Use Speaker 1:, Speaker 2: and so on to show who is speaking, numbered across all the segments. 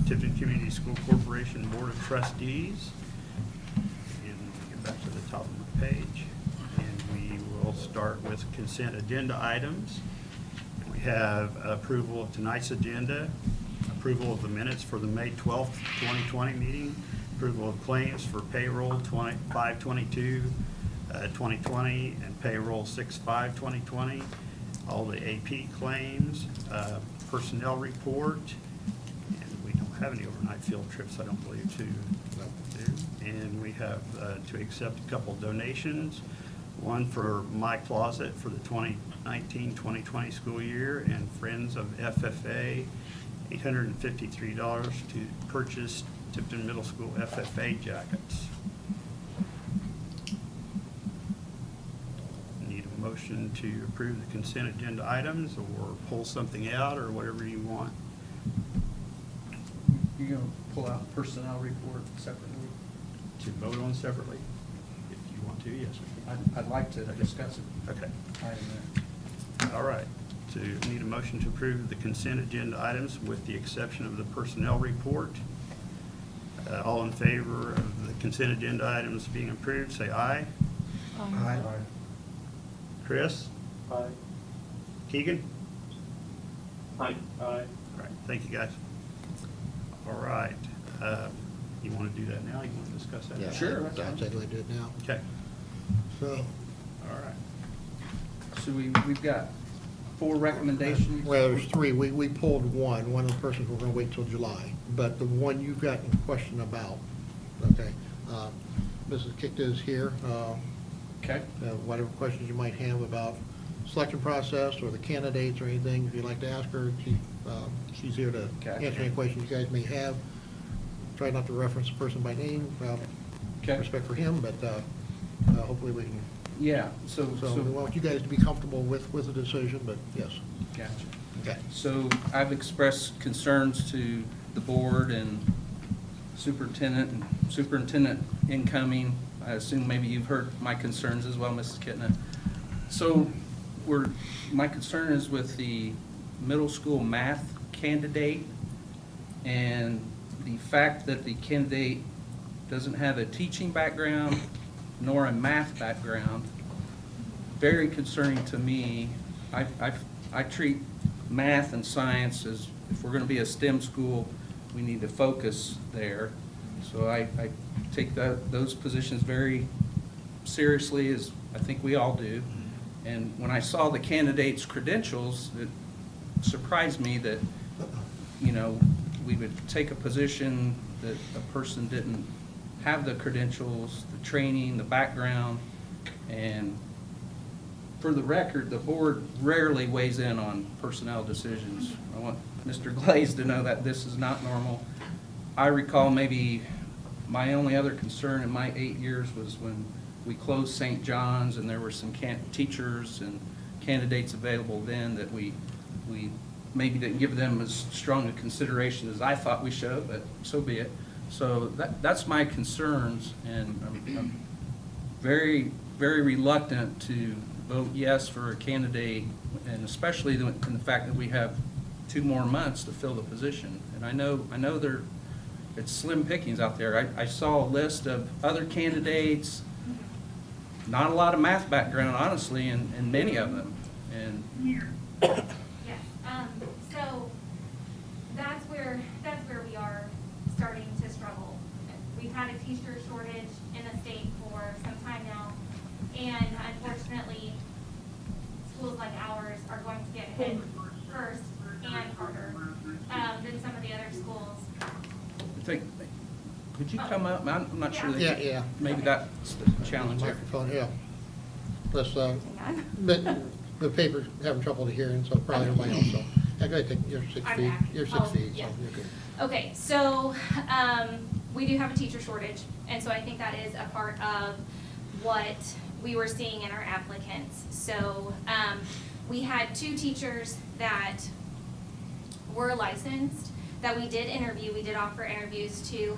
Speaker 1: Tifton Community School Corporation Board of Trustees. And get back to the top of the page. And we will start with consent agenda items. We have approval of tonight's agenda, approval of the minutes for the May 12th, 2020 meeting, approval of claims for payroll 5/22, 2020, and payroll 6/5/2020, all the AP claims, personnel report, and we don't have any overnight field trips, I don't believe, to do. And we have to accept a couple donations, one for My Closet for the 2019-2020 school year, and Friends of FFA, $853 to purchase Tifton Middle School FFA jackets. Need a motion to approve the consent agenda items or pull something out or whatever you want.
Speaker 2: You're going to pull out the personnel report separately?
Speaker 1: To vote on separately? If you want to, yes.
Speaker 2: I'd like to discuss it.
Speaker 1: Okay.
Speaker 2: Item there.
Speaker 1: All right. So need a motion to approve the consent agenda items with the exception of the personnel report. All in favor of the consent agenda items being approved, say aye.
Speaker 2: Aye.
Speaker 1: Chris?
Speaker 3: Aye.
Speaker 1: Keegan?
Speaker 3: Aye. Aye.
Speaker 1: All right, thank you, guys. All right. You want to do that now? You want to discuss that?
Speaker 4: Yeah,
Speaker 1: now?
Speaker 2: Sure.
Speaker 4: I'd say we do it now.
Speaker 1: Okay.
Speaker 4: So,
Speaker 1: All right.
Speaker 2: So we've got 4 recommendations?
Speaker 4: well, there's 3. We pulled one. One of the persons we're going to wait till July. But the one you've got in question about, okay, Mrs. Kikta is here.
Speaker 2: Okay.
Speaker 4: Whatever questions you might have about selection process or the candidates or anything, if you'd like to ask her, she's here to
Speaker 2: Okay.
Speaker 4: answer any questions you guys may have. Try not to reference the person by name,
Speaker 2: Okay.
Speaker 4: respect for him, but hopefully we can.
Speaker 2: Yeah,
Speaker 4: So we want you guys to be comfortable with the decision, but yes.
Speaker 2: Gotcha.
Speaker 4: Okay.
Speaker 2: So I've expressed concerns to the board and superintendent incoming. I assume maybe you've heard my concerns as well, Mrs. Kitna. So my concern is with the middle school math candidate and the fact that the candidate doesn't have a teaching background nor a math background. Very concerning to me. I treat math and science as, if we're going to be a STEM school, we need to focus there. So I take those positions very seriously, as I think we all do. And when I saw the candidates' credentials, it surprised me that, you know, we would take a position that a person didn't have the credentials, the training, the background. And for the record, the board rarely weighs in on personnel decisions. I want Mr. Glaze to know that this is not normal. I recall maybe my only other concern in my 8 years was when we closed St. John's and there were some teachers and candidates available then that we maybe didn't give them as strong a consideration as I thought we should, but so be it. So that's my concerns, and I'm very, very reluctant to vote yes for a candidate, and especially in the fact that we have 2 more months to fill the position. And I know it's slim pickings out there. I saw a list of other candidates, not a lot of math background, honestly, in many of them. And
Speaker 5: Yes, so that's where we are starting to struggle. We've had a teacher shortage in the state for some time now, and unfortunately, schools like ours are going to get hit first and harder than some of the other schools.
Speaker 2: could you come up? I'm not sure.
Speaker 4: Yeah.
Speaker 2: Maybe that's the challenge here.
Speaker 4: Microphone, yeah. Plus,
Speaker 5: Hang on.
Speaker 4: the paper's having trouble to hear, and so probably everybody else, so. I gotta take, you're 6
Speaker 5: I'm
Speaker 4: feet,
Speaker 5: back.
Speaker 4: you're 6
Speaker 5: Oh,
Speaker 4: feet, so
Speaker 5: yeah.
Speaker 4: you're good.
Speaker 5: Okay, so we do have a teacher shortage, and so I think that is a part of what we were seeing in our applicants. So we had 2 teachers that were licensed that we did interview. We did offer interviews to.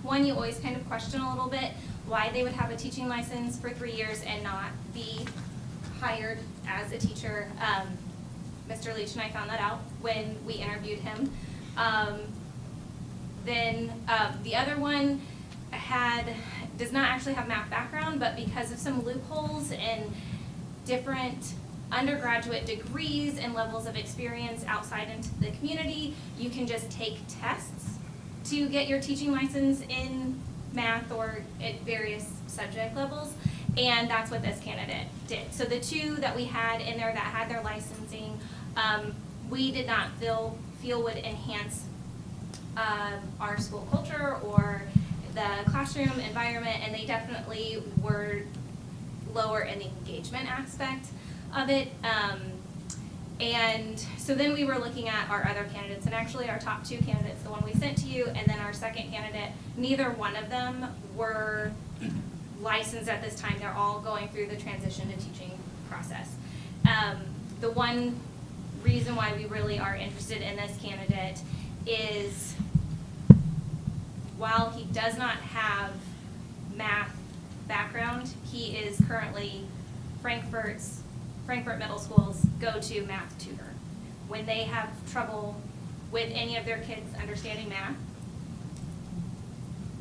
Speaker 5: One, you always kind of question a little bit why they would have a teaching license for 3 years and not be hired as a teacher. Mr. Leach and I found that out when we interviewed him. then the other one does not actually have math background, but because of some loopholes and different undergraduate degrees and levels of experience outside into the community, you can just take tests to get your teaching license in math or at various subject levels. And that's what this candidate did. So the two that we had in there that had their licensing, we did not feel would enhance our school culture or the classroom environment, and they definitely were lower in the engagement aspect of it. And so then we were looking at our other candidates, and actually our top two candidates, the one we sent to you, and then our second candidate, neither one of them were licensed at this time. They're all going through the transition to teaching process. The one reason why we really are interested in this candidate is while he does not have math background, he is currently Frankfurt Middle School's go-to math tutor. When they have trouble with any of their kids understanding math,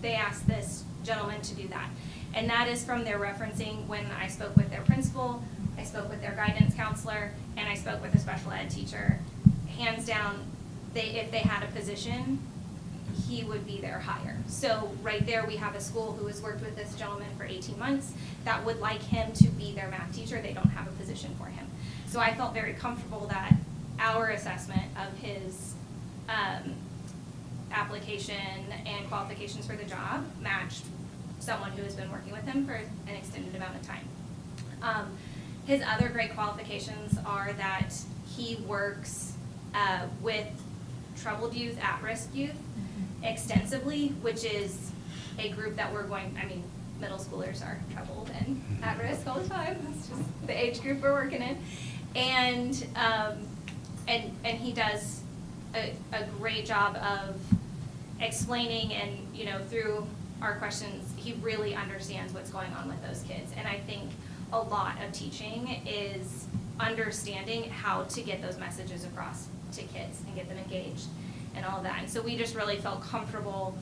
Speaker 5: they ask this gentleman to do that. And that is from their referencing when I spoke with their principal, I spoke with their guidance counselor, and I spoke with a special ed teacher. Hands down, if they had a position, he would be their hire. So right there, we have a school who has worked with this gentleman for 18 months that would like him to be their math teacher. They don't have a position for him. So I felt very comfortable that our assessment of his application and qualifications for the job matched someone who has been working with him for an extended amount of time. His other great qualifications are that he works with troubled youth, at-risk youth, extensively, which is a group that middle schoolers are troubled and at risk all the time. That's just the age group we're working in. And he does a great job of explaining, and through our questions, he really understands what's going on with those kids. And I think a lot of teaching is understanding how to get those messages across to kids and get them engaged and all that. And so we just really felt comfortable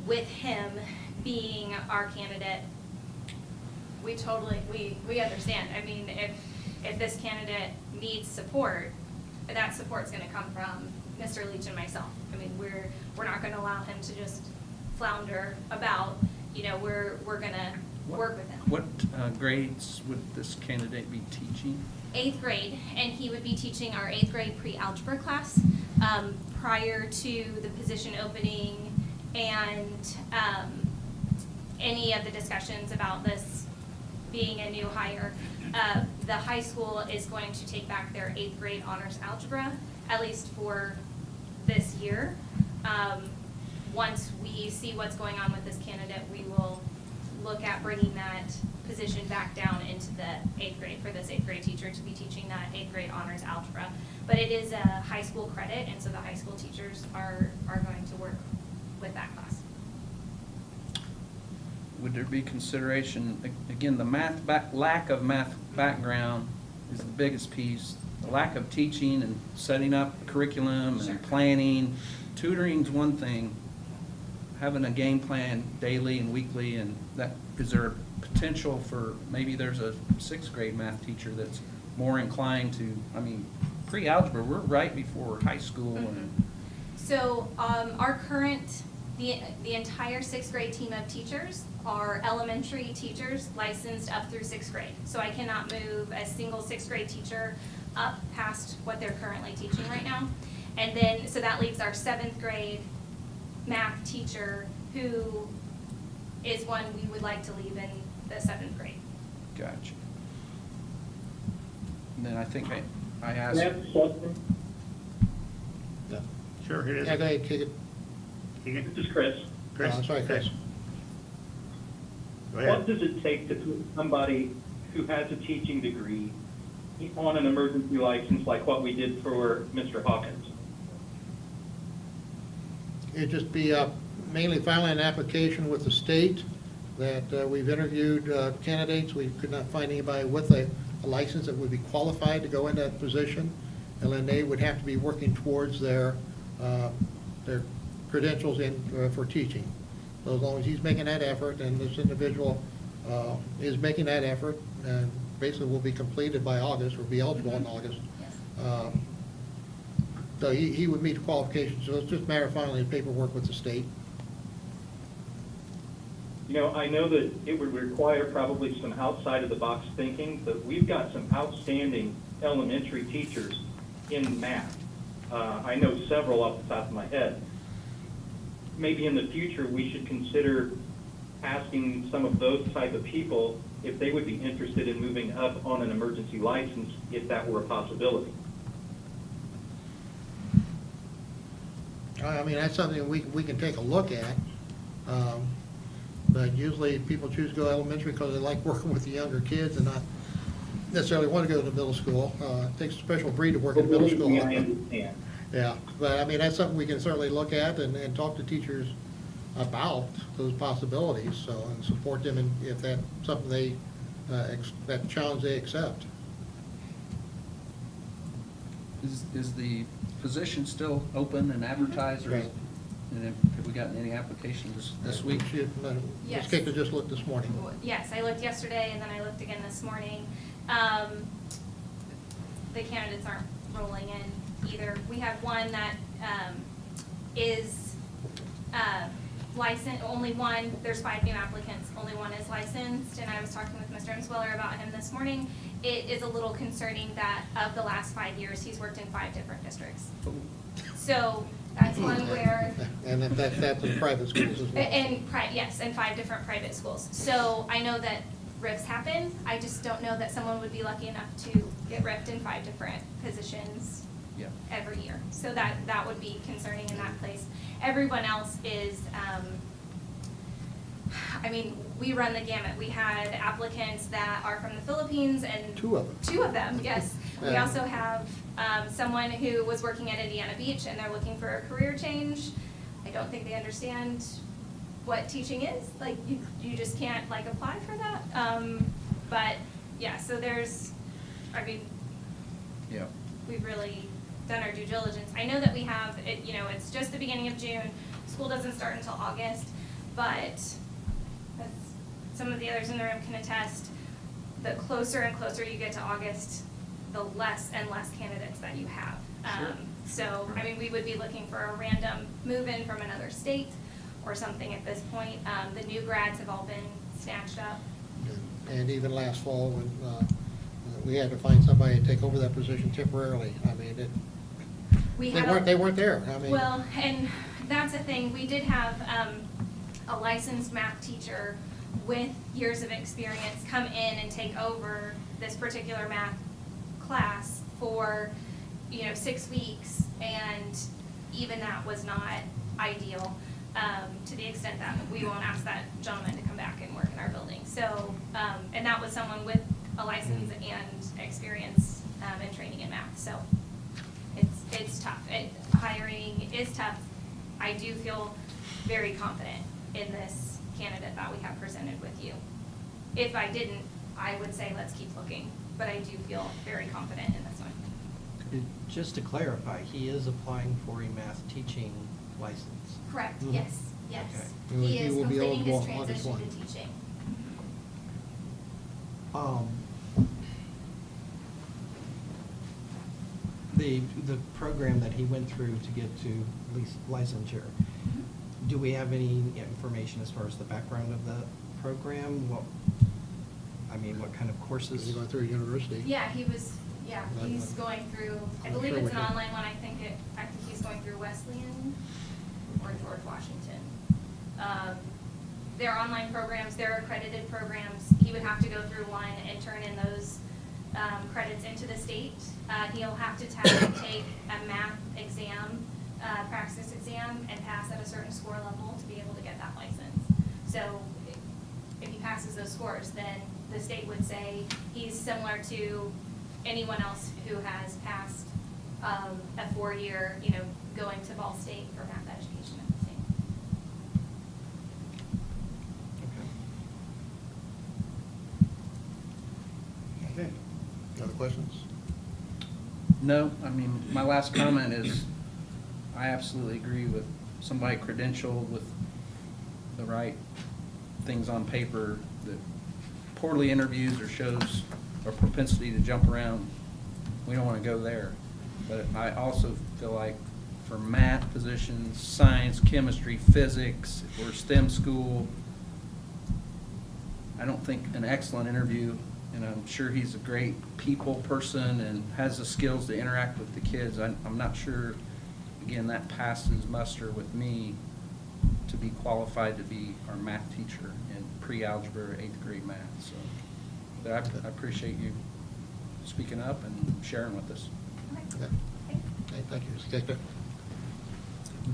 Speaker 5: with him being our candidate. We understand. I mean, if this candidate needs support, that support's gonna come from Mr. Leach and myself. I mean, we're not gonna allow him to just flounder about, we're gonna work with him.
Speaker 2: What grades would this candidate be teaching?
Speaker 5: 8th grade, and he would be teaching our 8th grade pre-algebra class prior to the position opening and any of the discussions about this being a new hire. The high school is going to take back their 8th grade honors algebra, at least for this year. Once we see what's going on with this candidate, we will look at bringing that position back down into the 8th grade for this 8th grade teacher to be teaching that 8th grade honors algebra. But it is a high school credit, and so the high school teachers are going to work with that class.
Speaker 2: Would there be consideration, again, the lack of math background is the biggest piece. The lack of teaching and setting up curriculum
Speaker 5: Sure.
Speaker 2: and planning. Tutoring's one thing. Having a game plan daily and weekly, and that, is there potential for maybe there's a 6th grade math teacher that's more inclined to, pre-algebra, we're right before high school. And
Speaker 5: So our current, the entire 6th grade team of teachers are elementary teachers licensed up through 6th grade. So I cannot move a single 6th grade teacher up past what they're currently teaching right now. And then, so that leaves our 7th grade math teacher, who is one we would like to leave in the 7th grade.
Speaker 2: Gotcha. And then I think I asked.
Speaker 3: Can I ask a question?
Speaker 4: Yeah.
Speaker 1: Sure, it is.
Speaker 4: Yeah, go ahead, kick it.
Speaker 3: This is Chris.
Speaker 1: Chris?
Speaker 4: I'm sorry, Chris.
Speaker 1: Go
Speaker 3: What
Speaker 1: ahead.
Speaker 3: does it take to put somebody who has a teaching degree on an emergency license like what we did for Mr. Hawkins?
Speaker 4: It'd just be mainly filing an application with the state that we've interviewed candidates. We could not find anybody with a license that would be qualified to go into that position. And then they would have to be working towards their credentials in, for teaching. So as long as he's making that effort, and this individual is making that effort, and basically will be completed by August, or be eligible in August.
Speaker 5: Yes.
Speaker 4: So he would meet the qualifications, so it's just a matter of filing the paperwork with the state.
Speaker 3: You know, I know that it would require probably some outside of the box thinking, but we've got some outstanding elementary teachers in math. I know several off the top of my head. Maybe in the future, we should consider asking some of those type of people if they would be interested in moving up on an emergency license, if that were a possibility.
Speaker 4: I mean, that's something we can take a look at. But usually people choose to go elementary because they like working with the younger kids and not necessarily want to go to middle school. It takes a special breed to work in middle school.
Speaker 3: I understand.
Speaker 4: Yeah, but I mean, that's something we can certainly look at and talk to teachers about those possibilities, so, and support them in, if that's something they, that challenge they accept.
Speaker 2: Is the position still open and advertised, or,
Speaker 4: Right.
Speaker 2: and have we gotten any applications this week?
Speaker 4: Ms.
Speaker 5: Yes.
Speaker 4: Kickner just looked this morning.
Speaker 5: Yes, I looked yesterday and then I looked again this morning. The candidates aren't rolling in either. We have one that is licensed, only one, there's 5 new applicants, only one is licensed, and I was talking with Mr. Ensweller about him this morning. It is a little concerning that of the last 5 years, he's worked in 5 different districts. So that's one where.
Speaker 4: And that's in private schools as well.
Speaker 5: Yes, and 5 different private schools. So I know that RIFs happen. I just don't know that someone would be lucky enough to get RIFed in 5 different positions
Speaker 2: Yeah.
Speaker 5: every year. So that would be concerning in that place. Everyone else is, I mean, we run the gamut. We had applicants that are from the Philippines and.
Speaker 4: 2 of them.
Speaker 5: 2 of them, yes. We
Speaker 4: Yeah.
Speaker 5: also have someone who was working at Indiana Beach and they're looking for a career change. I don't think they understand what teaching is. Like, you just can't, like, apply for that. But, yeah, so there's, I mean,
Speaker 2: Yeah.
Speaker 5: we've really done our due diligence. I know that we have, it, you know, it's just the beginning of June. School doesn't start until August, but as some of the others in the room can attest, the closer and closer you get to August, the less and less candidates that you have.
Speaker 2: Sure.
Speaker 5: So, I mean, we would be looking for a random move-in from another state or something at this point. The new grads have all been snatched up.
Speaker 4: And even last fall, when we had to find somebody to take over that position temporarily, I mean,
Speaker 5: We
Speaker 4: they
Speaker 5: had
Speaker 4: weren't there. I mean.
Speaker 5: Well, and that's the thing, we did have a licensed math teacher with years of experience come in and take over this particular math class for, 6 weeks, and even that was not ideal, to the extent that we won't ask that gentleman to come back and work in our building. So, and that was someone with a license and experience and training in math, so it's tough. Hiring is tough. I do feel very confident in this candidate that we have presented with you. If I didn't, I would say let's keep looking, but I do feel very confident in this one.
Speaker 6: Just to clarify, he is applying for a math teaching license.
Speaker 5: Correct,
Speaker 4: Mhm.
Speaker 5: yes, yes.
Speaker 4: Okay.
Speaker 5: He
Speaker 4: He
Speaker 5: is
Speaker 4: will be
Speaker 5: completing his
Speaker 4: eligible August
Speaker 5: transition
Speaker 4: 1.
Speaker 5: to teaching.
Speaker 6: The program that he went through to get to licensure, do we have any information as far as the background of the program? What kind of courses?
Speaker 4: He's going through university.
Speaker 5: Yeah, he's going through, I
Speaker 4: I'm
Speaker 5: believe
Speaker 4: sure
Speaker 5: it's
Speaker 4: we
Speaker 5: an
Speaker 4: can-
Speaker 5: online one, I think he's going through Wesleyan or George Washington. They're online programs, they're accredited programs. He would have to go through one and turn in those credits into the state. He'll have to take a math exam, praxis exam, and pass at a certain score level to be able to get that license. So if he passes those scores, then the state would say he's similar to anyone else who has passed a 4-year, going to Ball State for math education at the same.
Speaker 4: Okay. Other questions?
Speaker 2: No, I mean, my last comment is, I absolutely agree with somebody credentialed with the right things on paper that poorly interviews or shows a propensity to jump around, we don't want to go there. But I also feel like for math positions, science, chemistry, physics, if we're a STEM school, I don't think an excellent interview, and I'm sure he's a great people person and has the skills to interact with the kids. I'm not sure, again, that passes muster with me to be qualified to be our math teacher in pre-algebra, 8th grade math. So but I appreciate you speaking up and sharing with us.
Speaker 4: Okay. Okay, thank you, Mr. Kickner.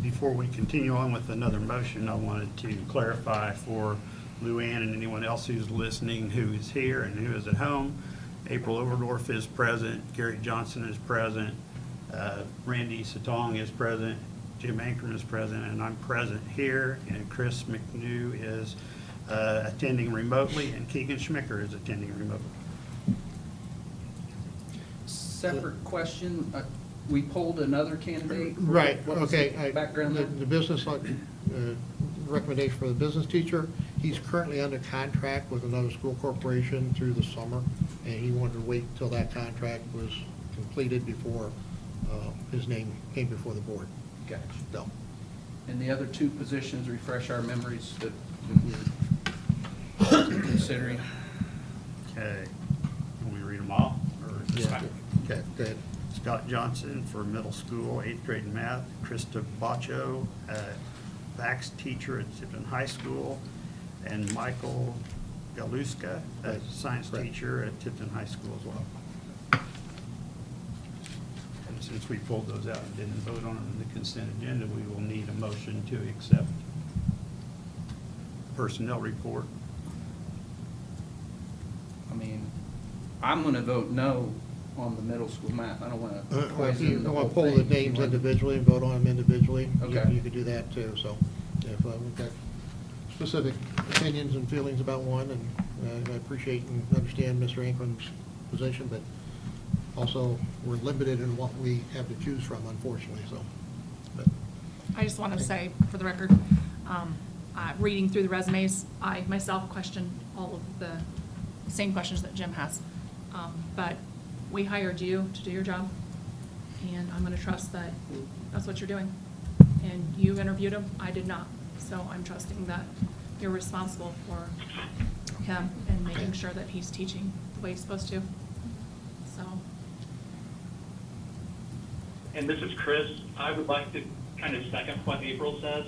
Speaker 1: Before we continue on with another motion, I wanted to clarify for Luann and anyone else who's listening, who is here and who is at home. April Overdorf is present, Gary Johnson is present, Randy Satong is present, Jim Ankrum is present, and I'm present here, and Chris McNew is attending remotely, and Keegan Schmicker is attending remotely.
Speaker 2: Separate question, we pulled another candidate.
Speaker 4: Right,
Speaker 2: What was
Speaker 4: okay.
Speaker 2: the background there?
Speaker 4: The business, recommendation for the business teacher, he's currently under contract with another school corporation through the summer, and he wanted to wait until that contract was completed before his name came before the board.
Speaker 2: Gotcha.
Speaker 4: So,
Speaker 2: And the other two positions, refresh our memories that we're considering.
Speaker 1: Okay, can we read them all? Or just-
Speaker 4: yeah, okay, go ahead.
Speaker 1: Scott Johnson for middle school, 8th grade math. Krista Bacho, VAX teacher at Tipton High School. And Michael Galuska, a science
Speaker 4: Right.
Speaker 1: teacher at Tipton High School as well. And since we pulled those out and didn't vote on them in the consent agenda, we will need a motion to accept personnel report.
Speaker 2: I mean, I'm gonna vote no on the middle school math. I don't wanna
Speaker 4: Well, if
Speaker 2: poison
Speaker 4: you
Speaker 2: the whole
Speaker 4: want to pull the
Speaker 2: thing.
Speaker 4: names individually and vote on them individually,
Speaker 2: Okay.
Speaker 4: you could do that too, so if we've got specific opinions and feelings about one, and I appreciate and understand Mr. Ankram's position, but also we're limited in what we have to choose from, unfortunately, so. But
Speaker 7: I just want to say, for the record, reading through the resumes, I myself questioned all of the same questions that Jim has. But we hired you to do your job, and I'm going to trust that that's what you're doing. And you interviewed him, I did not. So I'm trusting that you're responsible for him and making sure that he's teaching the way he's supposed to. So,
Speaker 3: And this is Chris. I would like to kind of second what April says.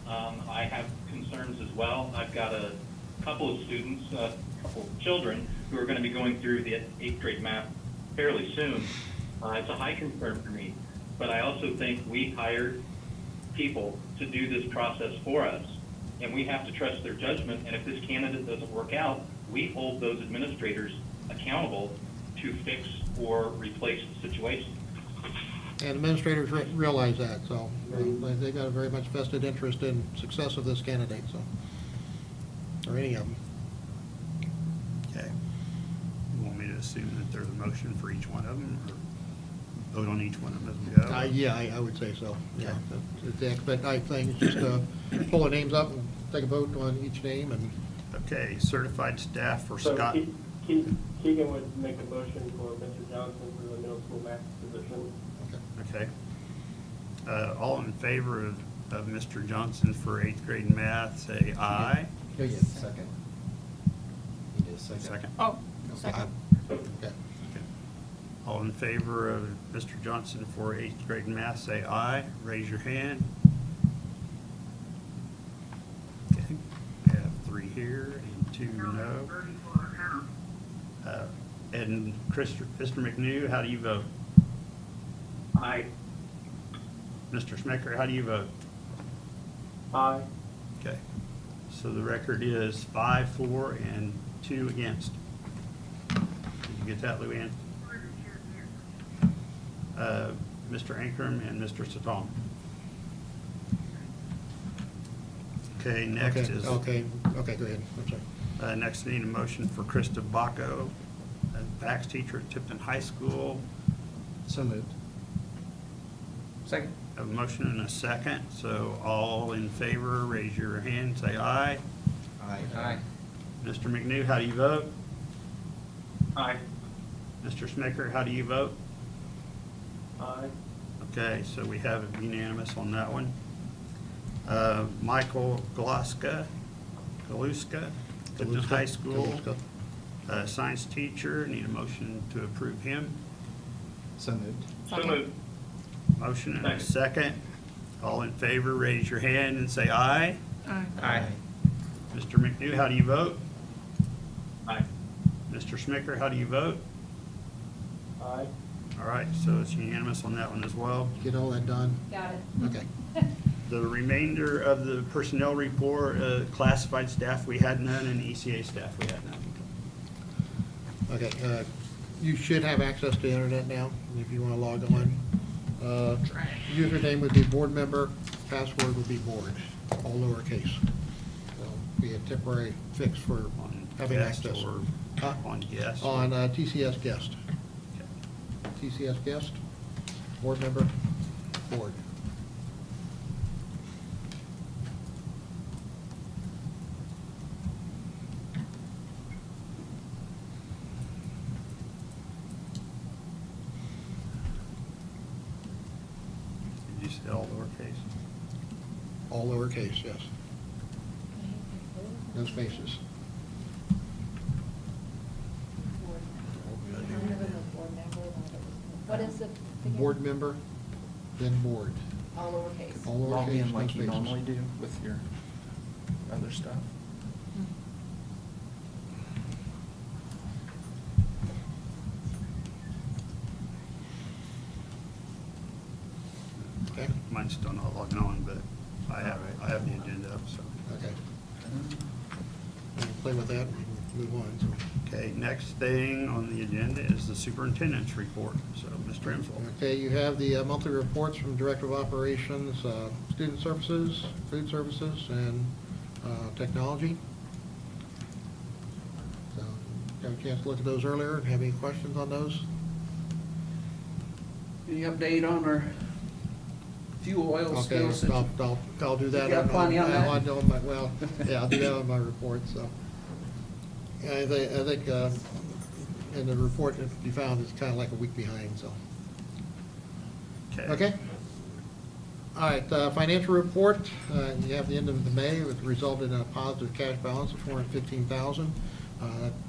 Speaker 3: I have concerns as well. I've got a couple of students, a couple of children who are going to be going through the 8th grade math fairly soon. It's a high concern for me. But I also think we hired people to do this process for us, and we have to trust their judgment. And if this candidate doesn't work out, we hold those administrators accountable to fix or replace the situation.
Speaker 4: And administrators realize that, so they've got a very much vested interest in success of this candidate, so, or any of them.
Speaker 1: Okay. You want me to assume that there's a motion for each one of them, or vote on each one of them as we go?
Speaker 4: Yeah, I would say so, yeah. The expedite thing is just pull the names up and take a vote on each name, and
Speaker 1: Okay, certified staff for
Speaker 8: So
Speaker 1: Scott.
Speaker 8: Keegan would make a motion for Mr. Johnson for the middle school math position.
Speaker 1: Okay. All in favor of Mr. Johnson for 8th grade math, say aye.
Speaker 6: Go get a second. You did a second.
Speaker 1: Second.
Speaker 7: oh, second.
Speaker 4: Okay.
Speaker 1: All in favor of Mr. Johnson for 8th grade math, say aye. Raise your hand. Okay, we have 3 here and 2 no. And Mr. McNew, how do you vote?
Speaker 3: Aye.
Speaker 1: Mr. Schmecker, how do you vote?
Speaker 8: Aye.
Speaker 1: Okay, so the record is 5 for and 2 against. Did you get that, Luann? Mr. Ankrum and Mr. Satong. Okay, next is.
Speaker 4: Okay, go ahead, I'm sorry.
Speaker 1: Next, I need a motion for Krista Baco, a VAX teacher at Tipton High School.
Speaker 6: So moved.
Speaker 2: Second.
Speaker 1: Have a motion and a second, so all in favor, raise your hand, say aye.
Speaker 2: Aye.
Speaker 1: Mr. McNew, how do you vote?
Speaker 3: Aye.
Speaker 1: Mr. Smicker, how do you vote?
Speaker 8: Aye.
Speaker 1: Okay, so we have it unanimous on that one. Michael Galuska, Clifton High School, science teacher, need a motion to approve him.
Speaker 6: So moved.
Speaker 3: So moved.
Speaker 1: Motion and a second. All in favor, raise your hand and say aye.
Speaker 7: Aye.
Speaker 2: Aye.
Speaker 1: Mr. McNew, how do you vote?
Speaker 3: Aye.
Speaker 1: Mr. Smicker, how do you vote?
Speaker 8: Aye.
Speaker 1: All right, so it's unanimous on that one as well.
Speaker 4: Get all that done?
Speaker 5: Got it.
Speaker 4: Okay.
Speaker 1: The remainder of the personnel report, classified staff, we had none, and ECA staff, we had none.
Speaker 4: Okay, you should have access to internet now, if you want to log on. Username would be board member, password would be board, all lowercase. So, be a temporary fix for
Speaker 1: On
Speaker 4: having
Speaker 1: guest
Speaker 4: access.
Speaker 1: or
Speaker 4: Huh?
Speaker 1: on guest?
Speaker 4: On TCS guest. TCS guest, board member, board.
Speaker 1: Did you say all lowercase?
Speaker 4: All lowercase, yes. No spaces.
Speaker 9: What is it? again?
Speaker 4: Board member, then board.
Speaker 9: All lowercase.
Speaker 4: All
Speaker 2: Log
Speaker 4: lowercase,
Speaker 2: in
Speaker 4: no
Speaker 2: like you
Speaker 4: spaces.
Speaker 2: normally do with your other stuff.
Speaker 4: Okay,
Speaker 1: Mine's still not logging on, but I have the agenda up, so.
Speaker 4: okay. We'll play with that and move on, so.
Speaker 1: Okay, next thing on the agenda is the superintendent's report, so Mr. Ensel.
Speaker 4: Okay, you have the monthly reports from Director of Operations, Student Services, Food Services, and Technology. So, got a chance to look at those earlier, have any questions on those?
Speaker 2: Any update on our fuel oil
Speaker 4: Okay,
Speaker 2: spills?
Speaker 4: I'll do that.
Speaker 2: You got plenty on that?
Speaker 4: on my, well, yeah, I'll do that on my report, so. Yeah, I think in the report that you found, it's kind of like a week behind, so. Okay? All right, financial report, you have the end of May, it resulted in a positive cash balance of $415,000,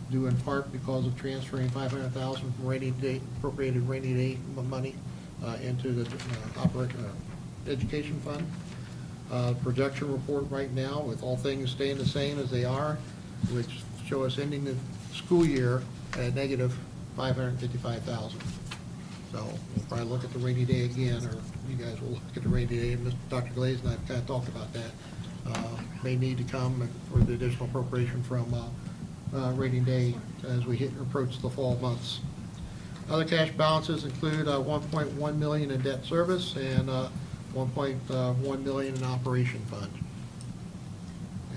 Speaker 4: due in part because of transferring $500,000 from rainy day, appropriated rainy day money into the education fund. Projection report right now, with all things staying the same as they are, which show us ending the school year at negative $555,000. So we'll probably look at the rainy day again, or you guys will look at the rainy day. Dr. Glaze and I have kind of talked about that. May need to come for the additional appropriation from rainy day as we approach the fall months. Other cash balances include $1.1 million in debt service and $1.1 million in operation fund.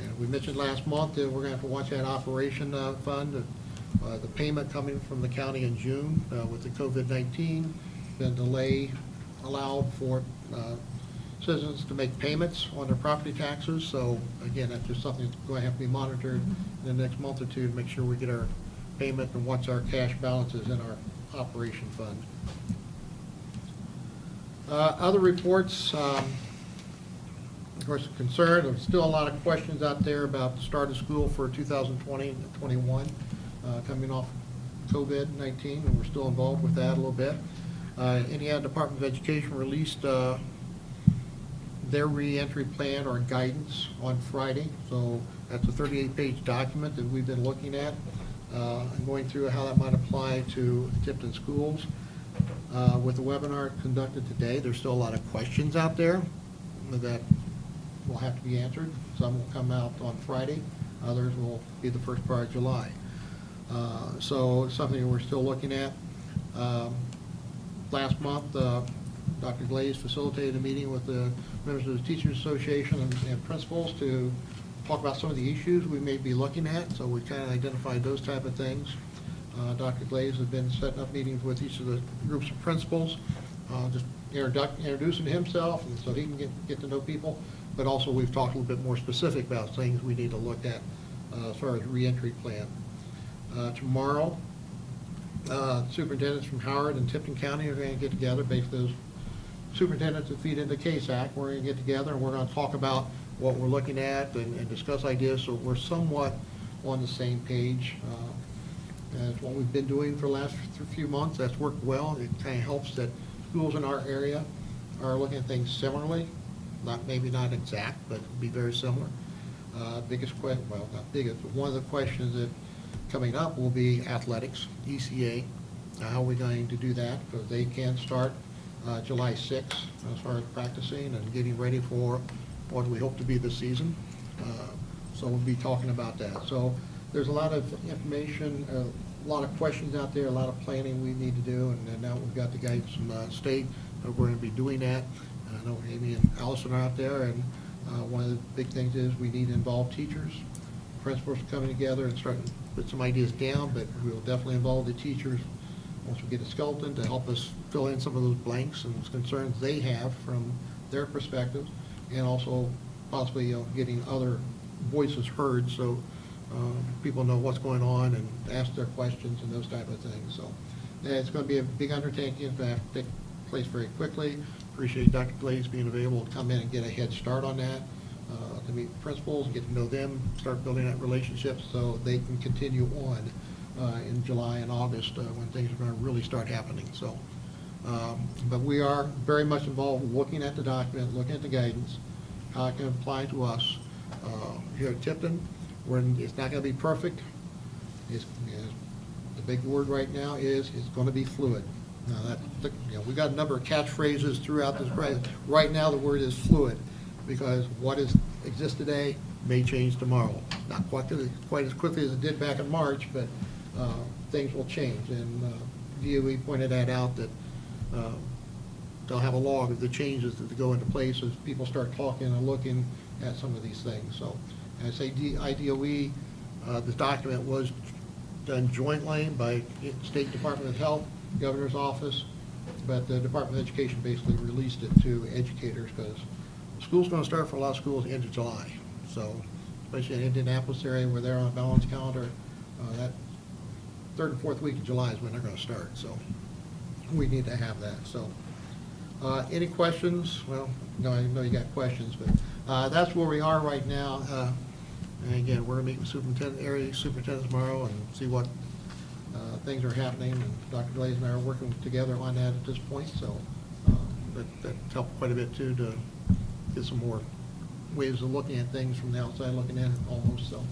Speaker 4: And we mentioned last month that we're going to have to watch that operation fund. The payment coming from the county in June with the COVID-19, the delay allowed for citizens to make payments on their property taxes. So again, that's just something that's going to have to be monitored in the next month or two to make sure we get our payment and watch our cash balances in our operation fund. Other reports, of course, concerned, there's still a lot of questions out there about the start of school for 2020 and 21, coming off COVID-19, and we're still involved with that a little bit. Indiana Department of Education released their reentry plan or guidance on Friday, so that's a 38-page document that we've been looking at and going through how that might apply to Tipton schools. With the webinar conducted today, there's still a lot of questions out there that will have to be answered. Some will come out on Friday, others will be the first part of July. So it's something that we're still looking at. Last month, Dr. Glaze facilitated a meeting with the members of the Teachers Association and principals to talk about some of the issues we may be looking at, so we kind of identified those type of things. Dr. Glaze has been setting up meetings with each of the groups of principals, just introducing himself, and so he can get to know people. But also, we've talked a little bit more specific about things we need to look at as far as reentry plan. Tomorrow, superintendents from Howard and Tipton County are going to get together, basically those superintendents that feed into KSAC. We're going to get together and we're going to talk about what we're looking at and discuss ideas, so we're somewhat on the same page. That's what we've been doing for the last few months. That's worked well. It kind of helps that schools in our area are looking at things similarly, maybe not exact, but be very similar. Biggest question, well, not biggest, but one of the questions that coming up will be athletics, ECA. How are we going to do that? Because they can start July 6th as far as practicing and getting ready for what we hope to be the season. So we'll be talking about that. So there's a lot of information, a lot of questions out there, a lot of planning we need to do, and then now we've got the guys from state that we're going to be doing that. I know Amy and Allison are out there, and one of the big things is we need to involve teachers. Principals are coming together and starting to put some ideas down, but we'll definitely involve the teachers once we get a skeleton to help us fill in some of those blanks and concerns they have from their perspective, and also possibly getting other voices heard so people know what's going on and ask their questions and those type of things. So it's going to be a big undertaking. It's going to have to take place very quickly. Appreciate Dr. Glaze being available to come in and get a head start on that, to meet principals, get to know them, start building that relationship so they can continue on in July and August when things are going to really start happening. So, but we are very much involved looking at the document, looking at the guidance, how it can apply to us here at Tipton. It's not going to be perfect. The big word right now is it's going to be fluid. Now we got a number of catchphrases throughout this. Right now, the word is fluid because what exists today may change tomorrow. Not quite as quickly as it did back in March, but things will change. And DOE pointed that out that they'll have a log of the changes that go into place as people start talking and looking at some of these things. So I say IDOE, this document was done jointly by State Department of Health, Governor's Office, but the Department of Education basically released it to educators because school's going to start for a lot of schools at the end of July. So especially in Indianapolis area where they're on a balanced calendar, that third and fourth week of July is when they're going to start. So we need to have that. So any questions? Well, no, I know you got questions, but that's where we are right now. And again, we're going to meet with area superintendents tomorrow and see what things are happening. And Dr. Glaze and I are working together on that at this point. So that's helped quite a bit too to get some more ways of looking at things from the outside looking in almost. So.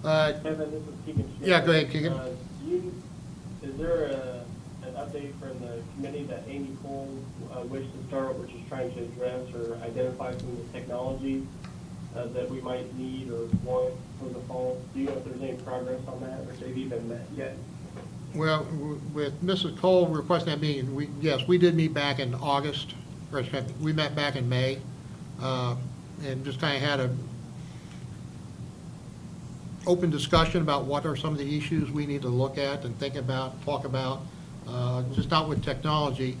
Speaker 8: Kevin, this is Keegan Schmidt.
Speaker 4: Yeah, go ahead, Keegan.
Speaker 8: Is there an update from the committee that Amy Cole wished to start, which is trying to address or identify some of the technology that we might need or want for the fall? Do you know if there's any progress on that, or if they've even met yet?
Speaker 4: Well, with Mrs. Cole requesting that meeting, yes, we did meet back in August, or we met back in May, and just kind of had a open discussion about what are some of the issues we need to look at and think about, talk about, just not with technology.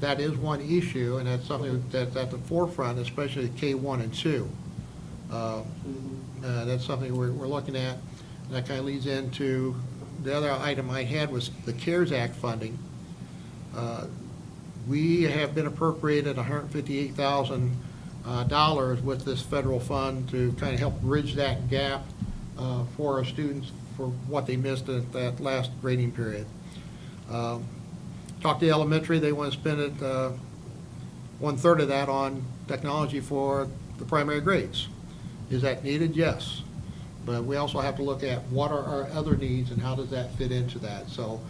Speaker 4: That is one issue, and that's something that's at the forefront, especially K1 and 2. That's something we're looking at. And that kind of leads into the other item I had was the CARES Act funding. We have been appropriated $158,000 with this federal fund to kind of help bridge that gap for our students for what they missed at that last grading period. Talked to elementary, they want to spend it 1/3 of that on technology for the primary grades. Is that needed? Yes. But we also have to look at what are our other needs and how does that fit into that. So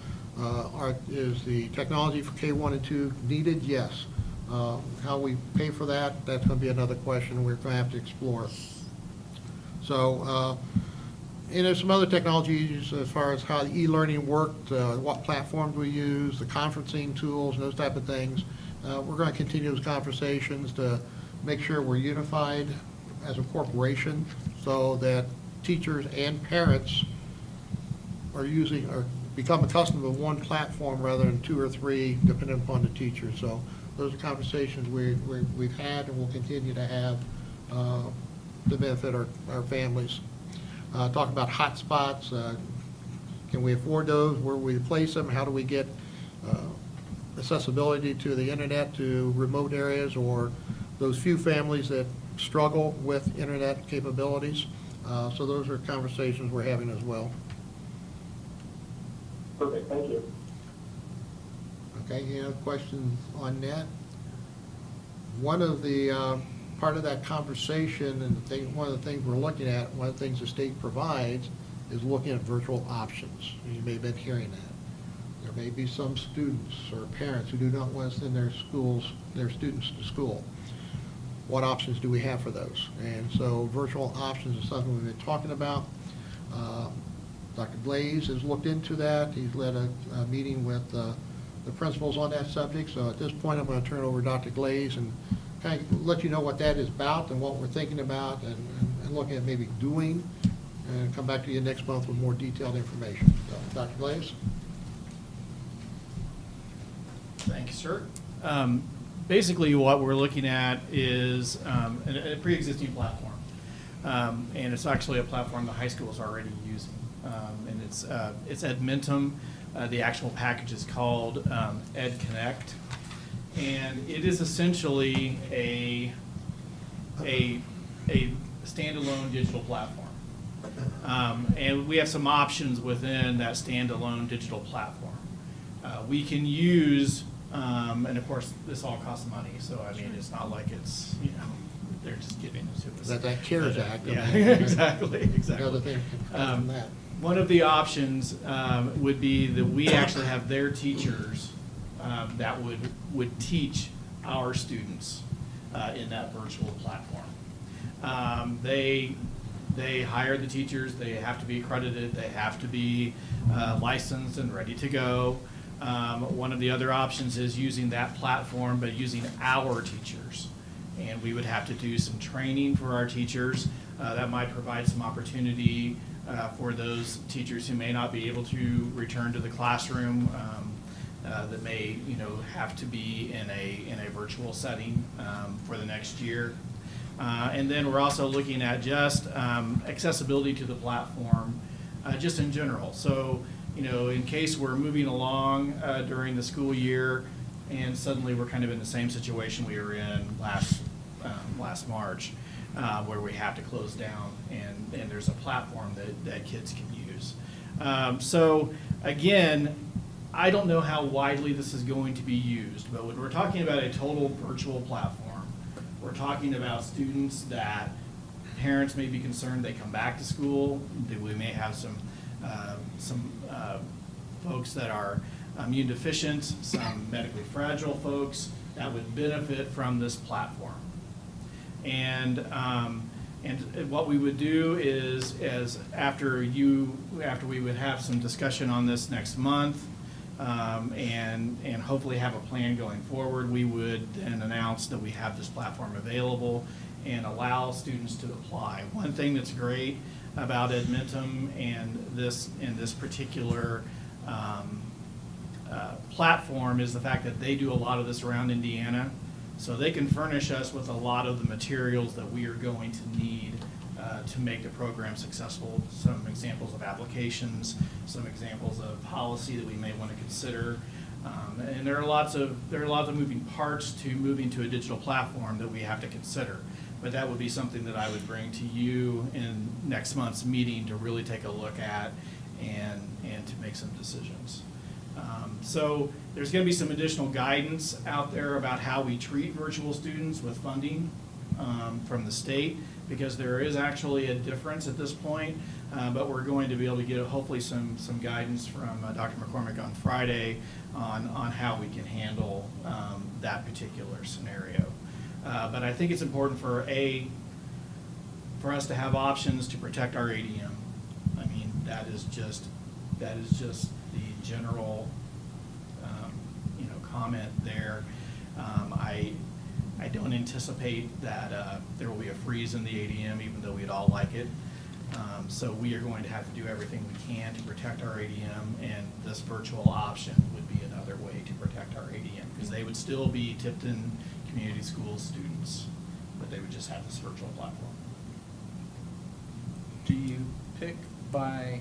Speaker 4: is the technology for K1 and 2 needed? Yes. How we pay for that, that's going to be another question we're going to have to explore. So, and there's some other technologies as far as how e-learning worked, what platforms we use, the conferencing tools, and those type of things. We're going to continue those conversations to make sure we're unified as a corporation so that teachers and parents are using or become accustomed to one platform rather than 2 or 3, depending upon the teacher. So those are conversations we've had and will continue to have to benefit our families. Talk about hotspots. Can we afford those? Where we place them? How do we get accessibility to the internet to remote areas or those few families that struggle with internet capabilities? So those are conversations we're having as well.
Speaker 8: Perfect, thank you.
Speaker 4: Okay, any other questions on that? One of the, part of that conversation and one of the things we're looking at, one of the things the state provides is looking at virtual options. You may have been hearing that. There may be some students or parents who do not want to send their students to school. What options do we have for those? And so virtual options is something we've been talking about. Dr. Glaze has looked into that. He's led a meeting with the principals on that subject. So at this point, I'm going to turn it over to Dr. Glaze and kind of let you know what that is about and what we're thinking about and looking at maybe doing, and come back to you next month with more detailed information. So, Dr. Glaze?
Speaker 10: Thank you, sir. Basically, what we're looking at is a pre-existing platform. And it's actually a platform the high school is already using. And it's Edmentum. The actual package is called EdConnect. And it is essentially a standalone digital platform. And we have some options within that standalone digital platform. We can use, and of course, this all costs money, so I mean, it's not like it's, they're just giving it to us.
Speaker 4: That CARES Act.
Speaker 10: Yeah, exactly.
Speaker 4: The other thing from that.
Speaker 10: One of the options would be that we actually have their teachers that would teach our students in that virtual platform. They hire the teachers, they have to be accredited, they have to be licensed and ready to go. One of the other options is using that platform, but using our teachers. And we would have to do some training for our teachers. That might provide some opportunity for those teachers who may not be able to return to the classroom, that may, have to be in a virtual setting for the next year. And then we're also looking at just accessibility to the platform, just in general. So, in case we're moving along during the school year and suddenly we're kind of in the same situation we were in last March, where we have to close down and there's a platform that kids can use. So again, I don't know how widely this is going to be used, but when we're talking about a total virtual platform, we're talking about students that parents may be concerned they come back to school, that we may have some folks that are immune deficient, some medically fragile folks that would benefit from this platform. And what we would do is, after we would have some discussion on this next month, and hopefully have a plan going forward, we would then announce that we have this platform available and allow students to apply. One thing that's great about Edmentum and this particular platform is the fact that they do a lot of this around Indiana. So they can furnish us with a lot of the materials that we are going to need to make the program successful. Some examples of applications, some examples of policy that we may want to consider. And there are lots of moving parts to moving to a digital platform that we have to consider. But that would be something that I would bring to you in next month's meeting to really take a look at and to make some decisions. So there's going to be some additional guidance out there about how we treat virtual students with funding from the state, because there is actually a difference at this point, but we're going to be able to get hopefully some guidance from Dr. McCormick on Friday on how we can handle that particular scenario. But I think it's important for us to have options to protect our ADM. I mean, that is just the general comment there. I don't anticipate that there will be a freeze in the ADM, even though we'd all like it. So we are going to have to do everything we can to protect our ADM, and this virtual option would be another way to protect our ADM, because they would still be Tipton Community Schools students, but they would just have this virtual platform.
Speaker 2: Do you pick by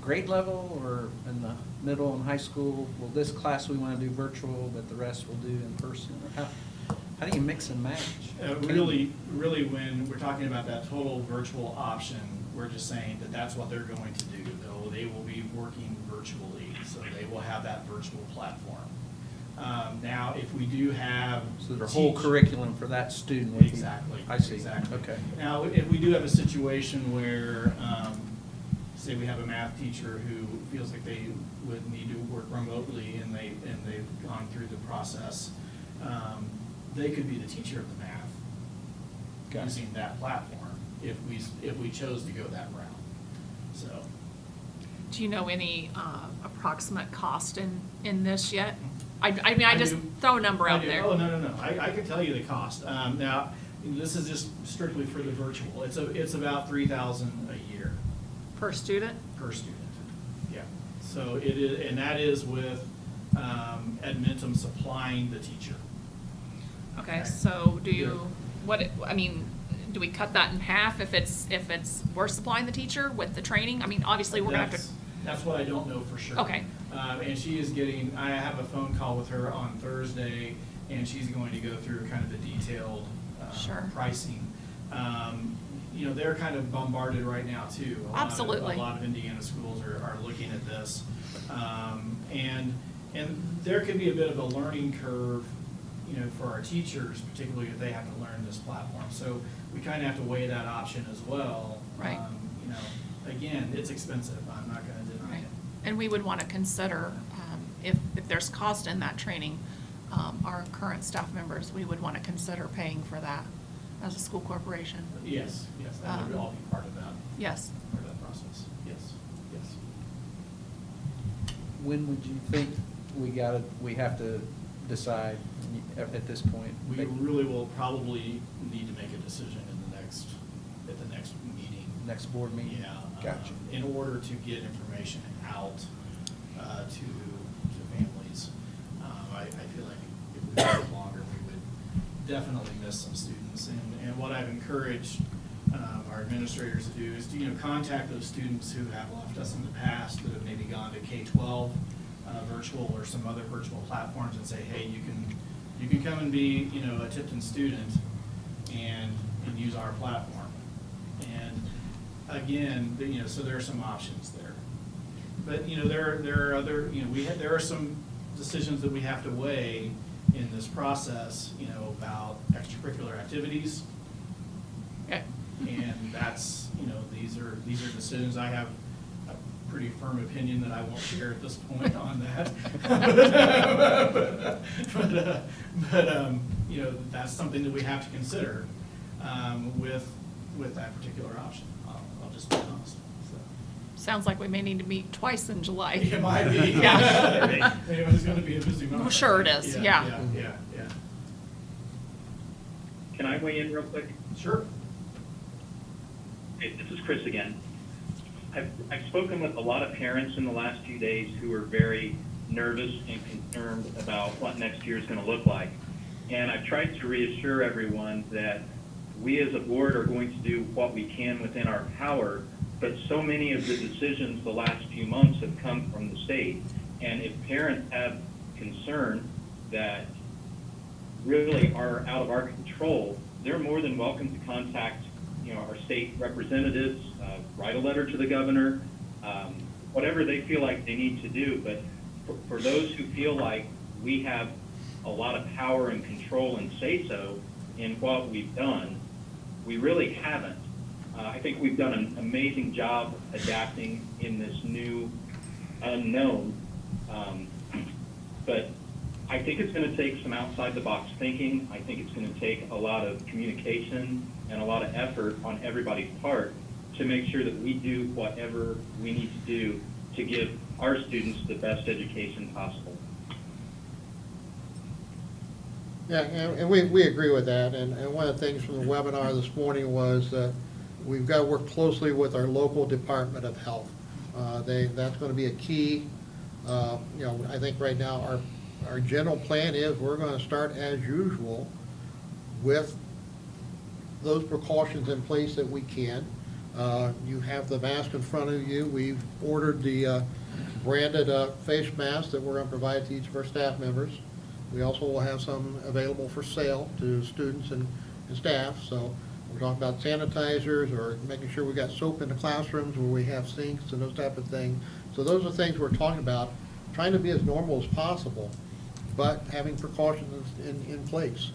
Speaker 2: grade level or in the middle and high school? Well, this class we want to do virtual, but the rest we'll do in person? Or how do you mix and match?
Speaker 10: Really, when we're talking about that total virtual option, we're just saying that that's what they're going to do. They will be working virtually, so they will have that virtual platform. Now, if we do have.
Speaker 2: So their whole curriculum for that student would be.
Speaker 10: Exactly.
Speaker 2: I see.
Speaker 10: Exactly.
Speaker 2: Okay.
Speaker 10: Now, if we do have a situation where, say we have a math teacher who feels like they would need to work remotely and they've gone through the process, they could be the teacher of the math
Speaker 2: Gotcha.
Speaker 10: using that platform if we chose to go that route. So.
Speaker 7: Do you know any approximate cost in this yet? I mean, I just
Speaker 10: do.
Speaker 7: throw a number
Speaker 10: I
Speaker 7: out
Speaker 10: do.
Speaker 7: there.
Speaker 10: Oh, no. I can tell you the cost. Now, this is just strictly for the virtual. It's about $3,000 a year
Speaker 7: Per student?
Speaker 10: per student. Yeah. So it is, and that is with Edmentum supplying the teacher.
Speaker 7: Okay,
Speaker 10: Okay.
Speaker 7: so do
Speaker 10: Yeah.
Speaker 7: you, do we cut that in half if it's we're supplying the teacher with the training? I mean, obviously, we're gonna have to.
Speaker 10: That's what I don't know for sure.
Speaker 7: Okay.
Speaker 10: And she is getting, I have a phone call with her on Thursday, and she's going to go through kind of the detailed
Speaker 7: Sure.
Speaker 10: pricing. You know, they're kind of bombarded right now too.
Speaker 7: Absolutely.
Speaker 10: A lot of Indiana schools are looking at this. And there could be a bit of a learning curve, you know, for our teachers, particularly if they have to learn this platform. So we kind of have to weigh that option as well.
Speaker 7: Right.
Speaker 10: You know, again, it's expensive. I'm not going to deny
Speaker 7: Right.
Speaker 10: it.
Speaker 7: And we would want to consider, if there's cost in that training, our current staff members, we would want to consider paying for that as a school corporation.
Speaker 10: Yes, that would all be part of that,
Speaker 7: Yes.
Speaker 10: part of that process. Yes.
Speaker 2: When would you think we have to decide at this point?
Speaker 10: We really will probably need to make a decision at the next meeting.
Speaker 2: Next board meeting?
Speaker 10: Yeah.
Speaker 2: Gotcha.
Speaker 10: In order to get information out to families. I feel like if we wait longer, we would definitely miss some students. And what I've encouraged our administrators to do is to, you know, contact those students who have left us in the past that have maybe gone to K-12 virtual or some other virtual platforms and say, hey, you can come and be, you know, a Tipton student and use our platform. And again, you know, so there are some options there. But, you know, there are other, you know, there are some decisions that we have to weigh in this process, you know, about extracurricular activities.
Speaker 7: Okay.
Speaker 10: And that's, you know, these are decisions. I have a pretty firm opinion that I won't share at this point on that. but you know, that's something that we have to consider with that particular option. I'll just be honest. So.
Speaker 7: Sounds like we may need to meet twice in July.
Speaker 10: It might be.
Speaker 7: Yeah.
Speaker 10: It was going to be a busy month.
Speaker 7: Well, sure it is, yeah.
Speaker 10: Yeah.
Speaker 3: Can I weigh in real quick?
Speaker 10: Sure.
Speaker 3: Hey, this is Chris again. I've spoken with a lot of parents in the last few days who are very nervous and concerned about what next year is going to look like. And I've tried to reassure everyone that we as a board are going to do what we can within our power, but so many of the decisions the last few months have come from the state. And if parents have concern that really are out of our control, they're more than welcome to contact, you know, our state representatives, write a letter to the governor, whatever they feel like they need to do. But for those who feel like we have a lot of power and control and say so in what we've done, we really haven't. I think we've done an amazing job adapting in this new unknown. But I think it's going to take some outside the box thinking. I think it's going to take a lot of communication and a lot of effort on everybody's part to make sure that we do whatever we need to do to give our students the best education possible.
Speaker 4: Yeah, and we agree with that. And one of the things from the webinar this morning was that we've got to work closely with our local Department of Health. That's going to be a key. You know, I think right now our general plan is we're going to start as usual with those precautions in place that we can. You have the mask in front of you. We've ordered the branded face masks that we're going to provide to each of our staff members. We also will have some available for sale to students and staff. So we're talking about sanitizers or making sure we got soap in the classrooms where we have sinks and those type of things. So those are things we're talking about, trying to be as normal as possible, but having precautions in place.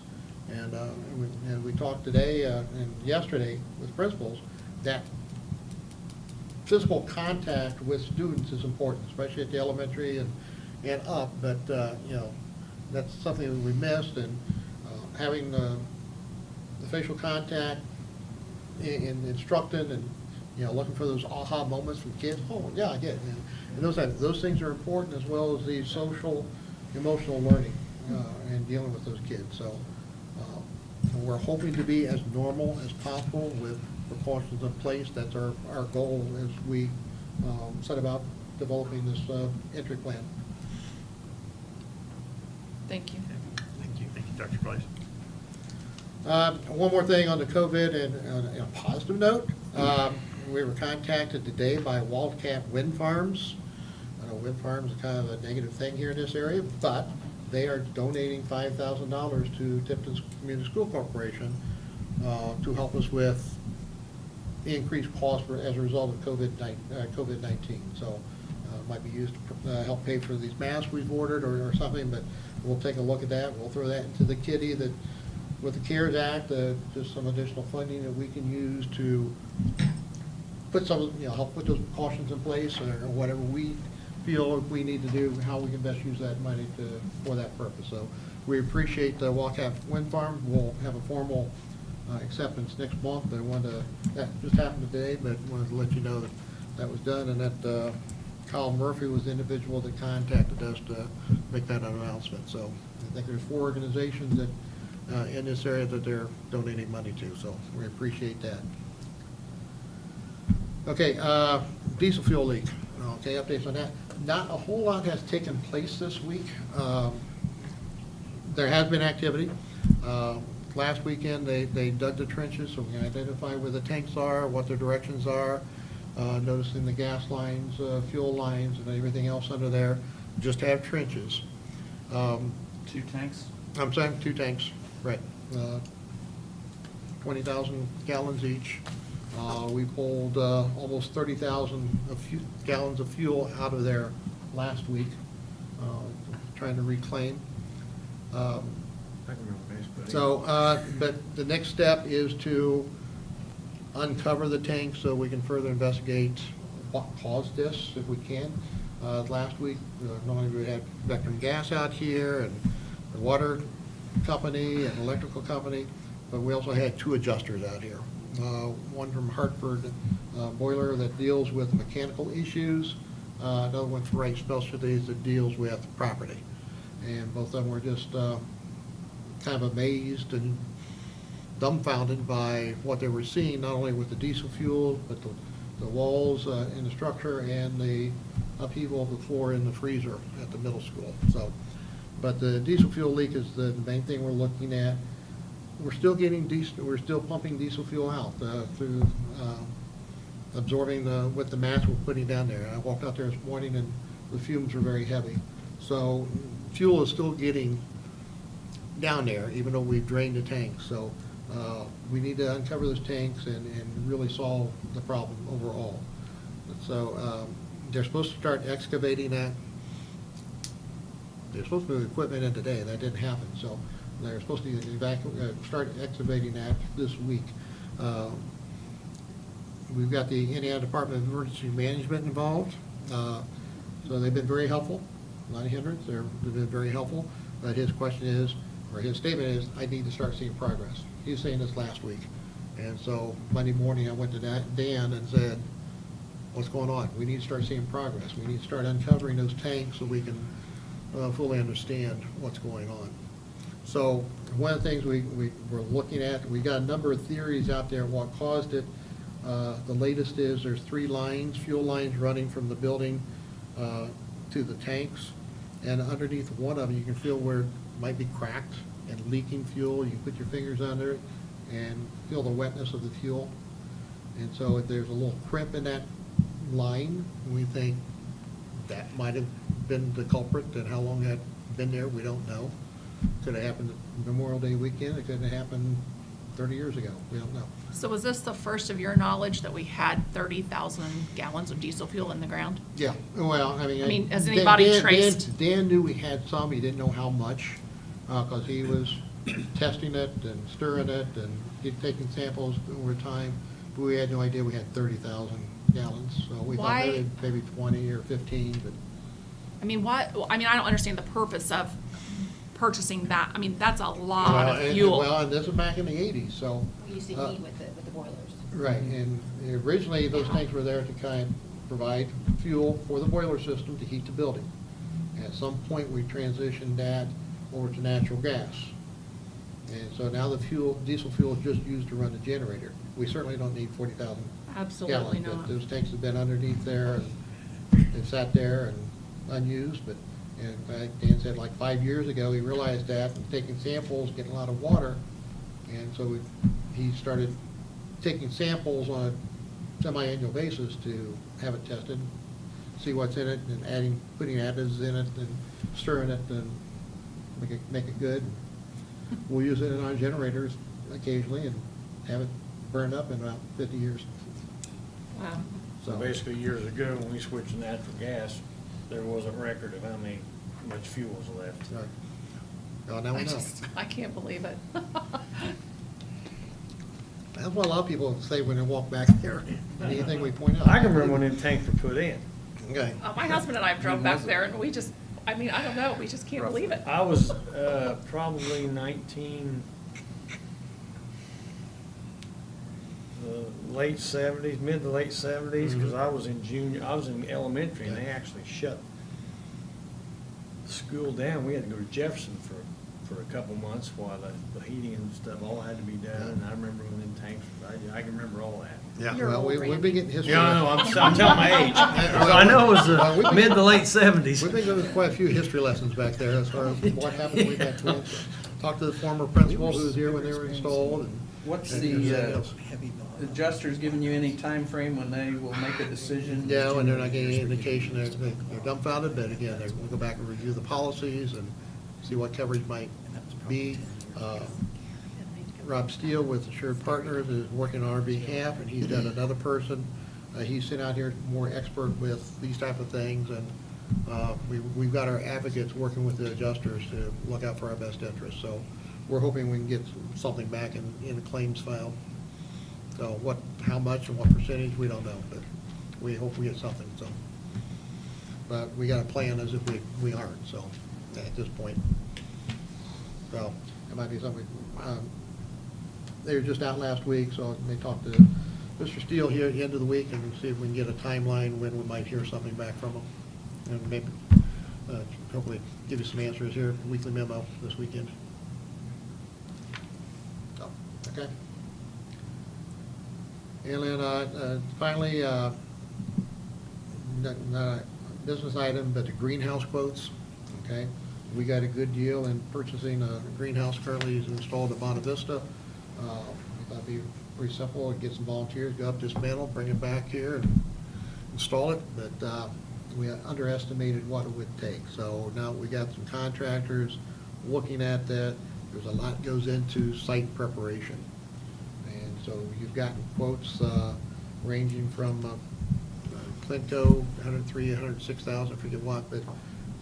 Speaker 4: And we talked today and yesterday with principals that physical contact with students is important, especially at the elementary and up. But you know, that's something that we missed, and having the facial contact in instructing and, you know, looking for those aha moments from kids. Oh, yeah, I get it. And those things are important, as well as the social, emotional learning and dealing with those kids. So we're hoping to be as normal as possible with precautions in place. That's our goal as we set about developing this entry plan.
Speaker 7: Thank you.
Speaker 1: Thank you. Thank you, Dr. Place.
Speaker 4: One more thing on the COVID, and on a positive note, we were contacted today by Wildcat Wind Farms. I know wind farms are kind of a negative thing here in this area, but they are donating $5,000 to Tipton Community School Corporation to help us with the increased cost as a result of COVID-19. So it might be used to help pay for these masks we've ordered or something, but we'll take a look at that. We'll throw that into the kitty that, with the CARES Act, just some additional funding that we can use to put some, you know, help put those precautions in place, or whatever we feel we need to do, how we can best use that money for that purpose. So we appreciate the Wildcat Wind Farm. We'll have a formal acceptance next month, but I wanted to, that just happened today, but wanted to let you know that that was done, and that Kyle Murphy was the individual that contacted us to make that announcement. So I think there's 4 organizations that in this area that they're donating money to, so we appreciate that. Okay, diesel fuel leak. Okay, updates on that. Not a whole lot has taken place this week. There has been activity. Last weekend they dug the trenches so we can identify where the tanks are, what their directions are, noticing the gas lines, fuel lines, and everything else under there. Just have trenches.
Speaker 10: 2 tanks?
Speaker 4: I'm sorry, 2 tanks, right. 20,000 gallons each. We pulled almost 30,000 gallons of fuel out of there last week, trying to reclaim. But the next step is to uncover the tank so we can further investigate what caused this, if we can. Last week, normally we had Vectrum Gas out here, and the water company and electrical company, but we also had 2 adjusters out here. One from Hartford Boiler that deals with mechanical issues, another one from Wright Specialties that deals with property. And both of them were just kind of amazed and dumbfounded by what they were seeing, not only with the diesel fuel, but the walls in the structure and the upheaval of the floor in the freezer at the middle school. So, but the diesel fuel leak is the main thing we're looking at. We're still getting we're still pumping diesel fuel out through absorbing with the mass we're putting down there. I walked out there this morning and the fumes were very heavy. So fuel is still getting down there, even though we've drained the tanks. So we need to uncover those tanks and really solve the problem overall. So they're supposed to start excavating that. They're supposed to move equipment in today. That didn't happen. So they're supposed to start excavating that this week. We've got the Indiana Department of Emergency Management involved. So they've been very helpful. Not a hindrance. They've been very helpful. But his question is, or his statement is, I need to start seeing progress. He was saying this last week. And so Monday morning I went to Dan and said, what's going on? We need to start seeing progress. We need to start uncovering those tanks so we can fully understand what's going on. So one of the things we're looking at, we got a number of theories out there what caused it. The latest is there's 3 lines, fuel lines running from the building to the tanks. And underneath one of them, you can feel where it might be cracked and leaking fuel. You can put your fingers under it and feel the wetness of the fuel. And so if there's a little crimp in that line, we think that might have been the culprit, and how long that been there, we don't know. Could have happened Memorial Day weekend, it could have happened 30 years ago, we don't know.
Speaker 7: So was this the first of your knowledge that we had 30,000 gallons of diesel fuel in the ground?
Speaker 4: Yeah, well, I mean.
Speaker 7: Has anybody traced?
Speaker 4: Dan knew we had some, he didn't know how much, because he was testing it and stirring it and taking samples over time. But we had no idea we had 30,000 gallons, so we thought
Speaker 7: Why?
Speaker 4: maybe 20 or 15, but.
Speaker 7: I mean, what, I mean, I don't understand the purpose of purchasing that. I mean, that's a lot
Speaker 4: Well,
Speaker 7: of
Speaker 4: and-
Speaker 7: fuel.
Speaker 4: Well, and this is back in the 80s, so.
Speaker 9: We used to heat with the boilers.
Speaker 4: Right, and originally, those tanks were there to kind of provide fuel for the boiler system to heat the building. At some point, we transitioned that over to natural gas. And so now the fuel, diesel fuel is just used to run the generator. We certainly don't need 40,000
Speaker 7: Absolutely
Speaker 4: gallons. But
Speaker 7: not.
Speaker 4: those tanks have been underneath there, and they've sat there and unused, but, and like Dan said, like 5 years ago, he realized that, and taking samples, getting a lot of water, and so he started taking samples on a semi-annual basis to have it tested, see what's in it, and putting additives in it, and stirring it, and make it good. We'll use it in our generators occasionally and have it burned up in about 50 years.
Speaker 7: Wow.
Speaker 11: So basically, years ago, when we switched to natural gas, there wasn't record of how much fuel was left.
Speaker 4: Right. Well, now we know.
Speaker 7: I can't believe it.
Speaker 4: That's what a lot of people say when they walk back there, anything we point out.
Speaker 11: I can remember when them tanks were put in.
Speaker 4: Okay.
Speaker 7: My husband and I have drove
Speaker 2: When
Speaker 7: back
Speaker 2: was it?
Speaker 7: there, and we just, I mean, I don't know, we just can't believe it.
Speaker 11: I was probably late 70s, mid to late 70s, because I was in elementary, and they actually shut the school down. We had to go to Jefferson for a couple months while the heating and stuff all had to be done, and I remember when them tanks, I can remember all that.
Speaker 4: Yeah,
Speaker 7: You're
Speaker 4: well,
Speaker 7: old,
Speaker 4: we've
Speaker 7: Randy.
Speaker 4: been getting history.
Speaker 11: Yeah, I know, I'm telling my age. I know it was
Speaker 4: Well, we've been-
Speaker 11: mid to late 70s.
Speaker 4: We've been doing quite a few history lessons back there as far as what happened way back when. Talked to the former principal who was here when they were installed, and.
Speaker 2: What's
Speaker 4: and
Speaker 2: the
Speaker 4: everything else.
Speaker 2: adjusters giving you any time frame when they will make a decision?
Speaker 4: Yeah, and they're not getting any indication, they're dumbfounded, but again, they're gonna go back and review the policies and see what coverage might be. Rob Steele with Assured Partners is working on our behalf, and he's got another person. He's sent out here more expert with these type of things, and we've got our advocates working with the adjusters to look out for our best interests. So we're hoping we can get something back in the claims file. So how much and what percentage, we don't know, but we hope we get something, so. But we got a plan as if we aren't, so, at this point. So, it might be something, they were just out last week, so they talked to Mr. Steele here at the end of the week and see if we can get a timeline when we might hear something back from them. And maybe, hopefully give you some answers here, weekly memo this weekend. So, okay. And then, finally, not a business item, but the greenhouse quotes, okay? We got a good deal in purchasing a greenhouse currently is installed at Monte Vista. We thought it'd be pretty simple, get some volunteers, go up, dismantle, bring it back here and install it, but we underestimated what it would take. So now we got some contractors looking at that. There's a lot goes into site preparation. And so you've gotten quotes ranging from Clinto, 103, 106,000, I forget what, but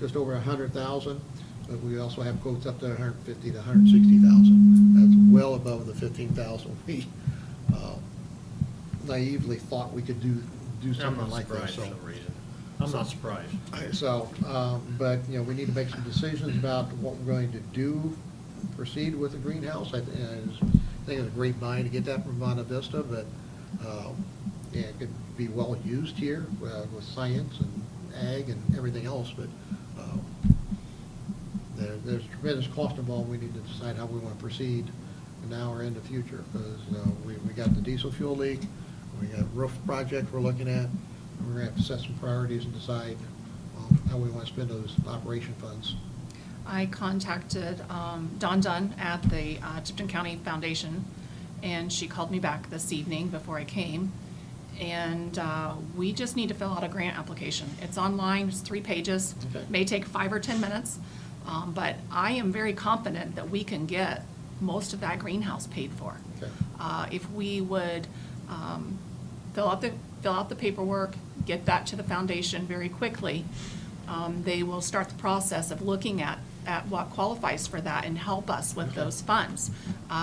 Speaker 4: just over 100,000. But we also have quotes up to 150 to 160,000. That's well above the 15,000 we naively thought we could do
Speaker 11: I'm
Speaker 4: something
Speaker 11: not
Speaker 4: like this.
Speaker 11: surprised for
Speaker 4: So.
Speaker 11: some reason. I'm not surprised.
Speaker 4: So, but, you know, we need to make some decisions about what we're going to do, proceed with the greenhouse. I think it's a great buy to get that from Monte Vista, but yeah, it could be well used here with science and ag and everything else, but there's tremendous cost involved. We need to decide how we want to proceed now or in the future, because we got the diesel fuel leak. We got roof project we're looking at. We're gonna have to set some priorities and decide how we want to spend those operation funds.
Speaker 7: I contacted Dawn Dunn at the Tipton County Foundation, and she called me back this evening before I came. And we just need to fill out a grant application. It's online, it's 3 pages.
Speaker 4: Okay.
Speaker 7: May take 5 or 10 minutes, but I am very confident that we can get most of that greenhouse paid for.
Speaker 4: Okay.
Speaker 7: If we would fill out the paperwork, get that to the foundation very quickly, they will start the process of looking at what qualifies for that and help us with those funds.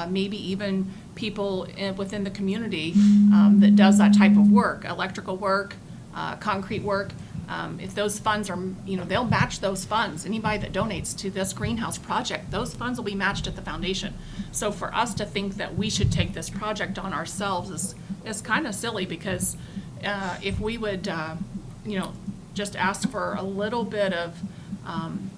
Speaker 7: Maybe even people within the community that does that type of work, electrical work, concrete work. If those funds are, they'll match those funds. Anybody that donates to this greenhouse project, those funds will be matched at the foundation. So for us to think that we should take this project on ourselves is kind of silly, because if we would, just ask for a little bit of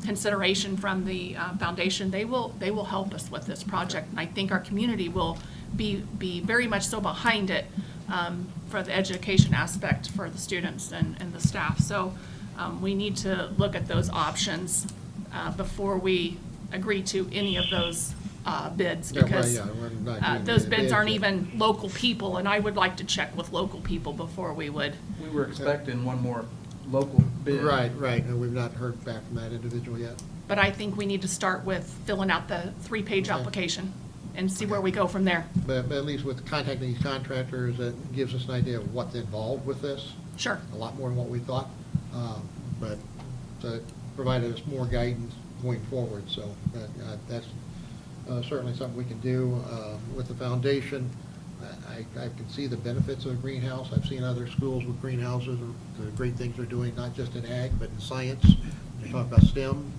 Speaker 7: consideration from the foundation, they will help us with this project. And I think our community will be very much so behind it for the education aspect for the students and the staff. So we need to look at those options before we agree to any of those bids, because
Speaker 4: we're not doing
Speaker 7: those
Speaker 4: the
Speaker 7: bids
Speaker 4: bids
Speaker 7: aren't
Speaker 4: yet.
Speaker 7: even local people, and I would like to check with local people before we would.
Speaker 2: We were expecting one more local bid.
Speaker 4: Right, and we've not heard back from that individual yet.
Speaker 7: But I think we need to start with filling out the 3-page
Speaker 4: Okay.
Speaker 7: application and see where we go from there.
Speaker 4: But at least with contacting these contractors, that gives us an idea of what's involved with this.
Speaker 7: Sure.
Speaker 4: A lot more than what we thought, but it provided us more guidance going forward, so that's certainly something we can do with the foundation. I can see the benefits of a greenhouse. I've seen other schools with greenhouses, the great things they're doing, not just in ag, but in science. They talk about STEM,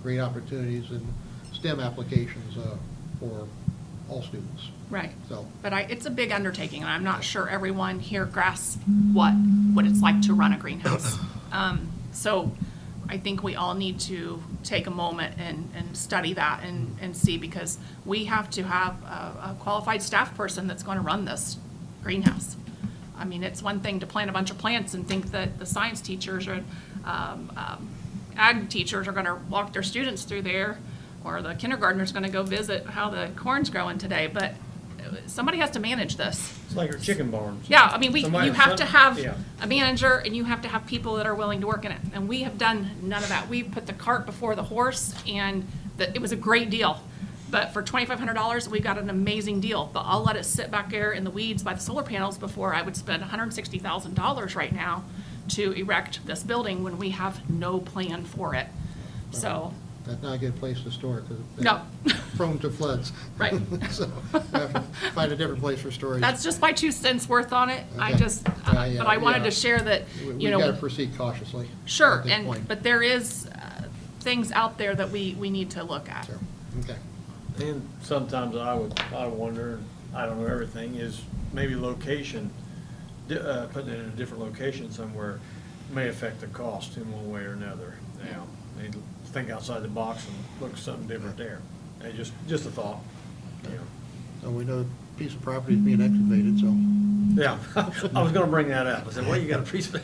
Speaker 4: great opportunities in STEM applications for all students.
Speaker 7: Right.
Speaker 4: So,
Speaker 7: But it's a big undertaking, and I'm not sure everyone here grasps what it's like to run a greenhouse. So I think we all need to take a moment and study that and see, because we have to have a qualified staff person that's going to run this greenhouse. I mean, it's one thing to plant a bunch of plants and think that the science teachers or ag teachers are going to walk their students through there, or the kindergartner's going to go visit how the corn's growing today, but somebody has to manage this.
Speaker 11: It's like our chicken barns.
Speaker 7: Yeah, I mean,
Speaker 11: Somebody-
Speaker 7: you have to have
Speaker 11: Yeah.
Speaker 7: a manager, and you have to have people that are willing to work in it. And we have done none of that. We put the cart before the horse, and it was a great deal. But for $2,500, we got an amazing deal. But I'll let it sit back there in the weeds by the solar panels before I would spend $160,000 right now to erect this building when we have no plan for it. So,
Speaker 4: that's not a good place to store it, because
Speaker 7: no.
Speaker 4: it's prone to floods.
Speaker 7: Right.
Speaker 4: So we have to find a different place for storage.
Speaker 7: That's just my 2 cents worth on it. I
Speaker 4: Okay.
Speaker 7: just,
Speaker 4: Yeah,
Speaker 7: but I wanted
Speaker 4: yeah.
Speaker 7: to share that,
Speaker 4: We've
Speaker 7: you know.
Speaker 4: got to proceed cautiously.
Speaker 7: Sure,
Speaker 4: at this point.
Speaker 7: but there is things out there that we need to look at.
Speaker 4: So, okay.
Speaker 11: And sometimes I wonder, and I don't know everything, is maybe location, putting it in a different location somewhere may affect the cost in one way or another. You know, maybe think outside the box and look at something different there. Hey, just a thought, you know.
Speaker 4: So we know a piece of property is being excavated, so.
Speaker 11: Yeah, I was gonna bring that up. I said, well, you got a piece of.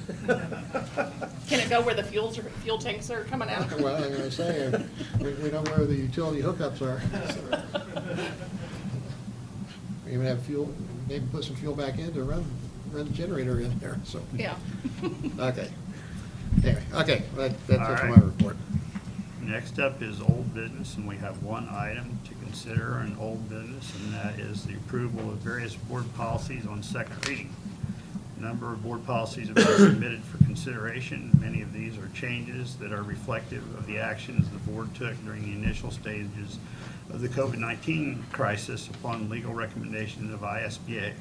Speaker 7: Can it go where the fuel tanks are coming out?
Speaker 4: Well, I'm gonna say, we know where the utility hookups are. We even have fuel, maybe put some fuel back in to run the generator in there, so.
Speaker 7: Yeah.
Speaker 4: Okay. Anyway, okay, that's it
Speaker 1: All
Speaker 4: for my
Speaker 1: right.
Speaker 4: report.
Speaker 1: Next up is old business, and we have one item to consider in old business, and that is the approval of various board policies on second reading. A number of board policies have been submitted for consideration. Many of these are changes that are reflective of the actions the board took during the initial stages of the COVID-19 crisis upon legal recommendation of ISBA.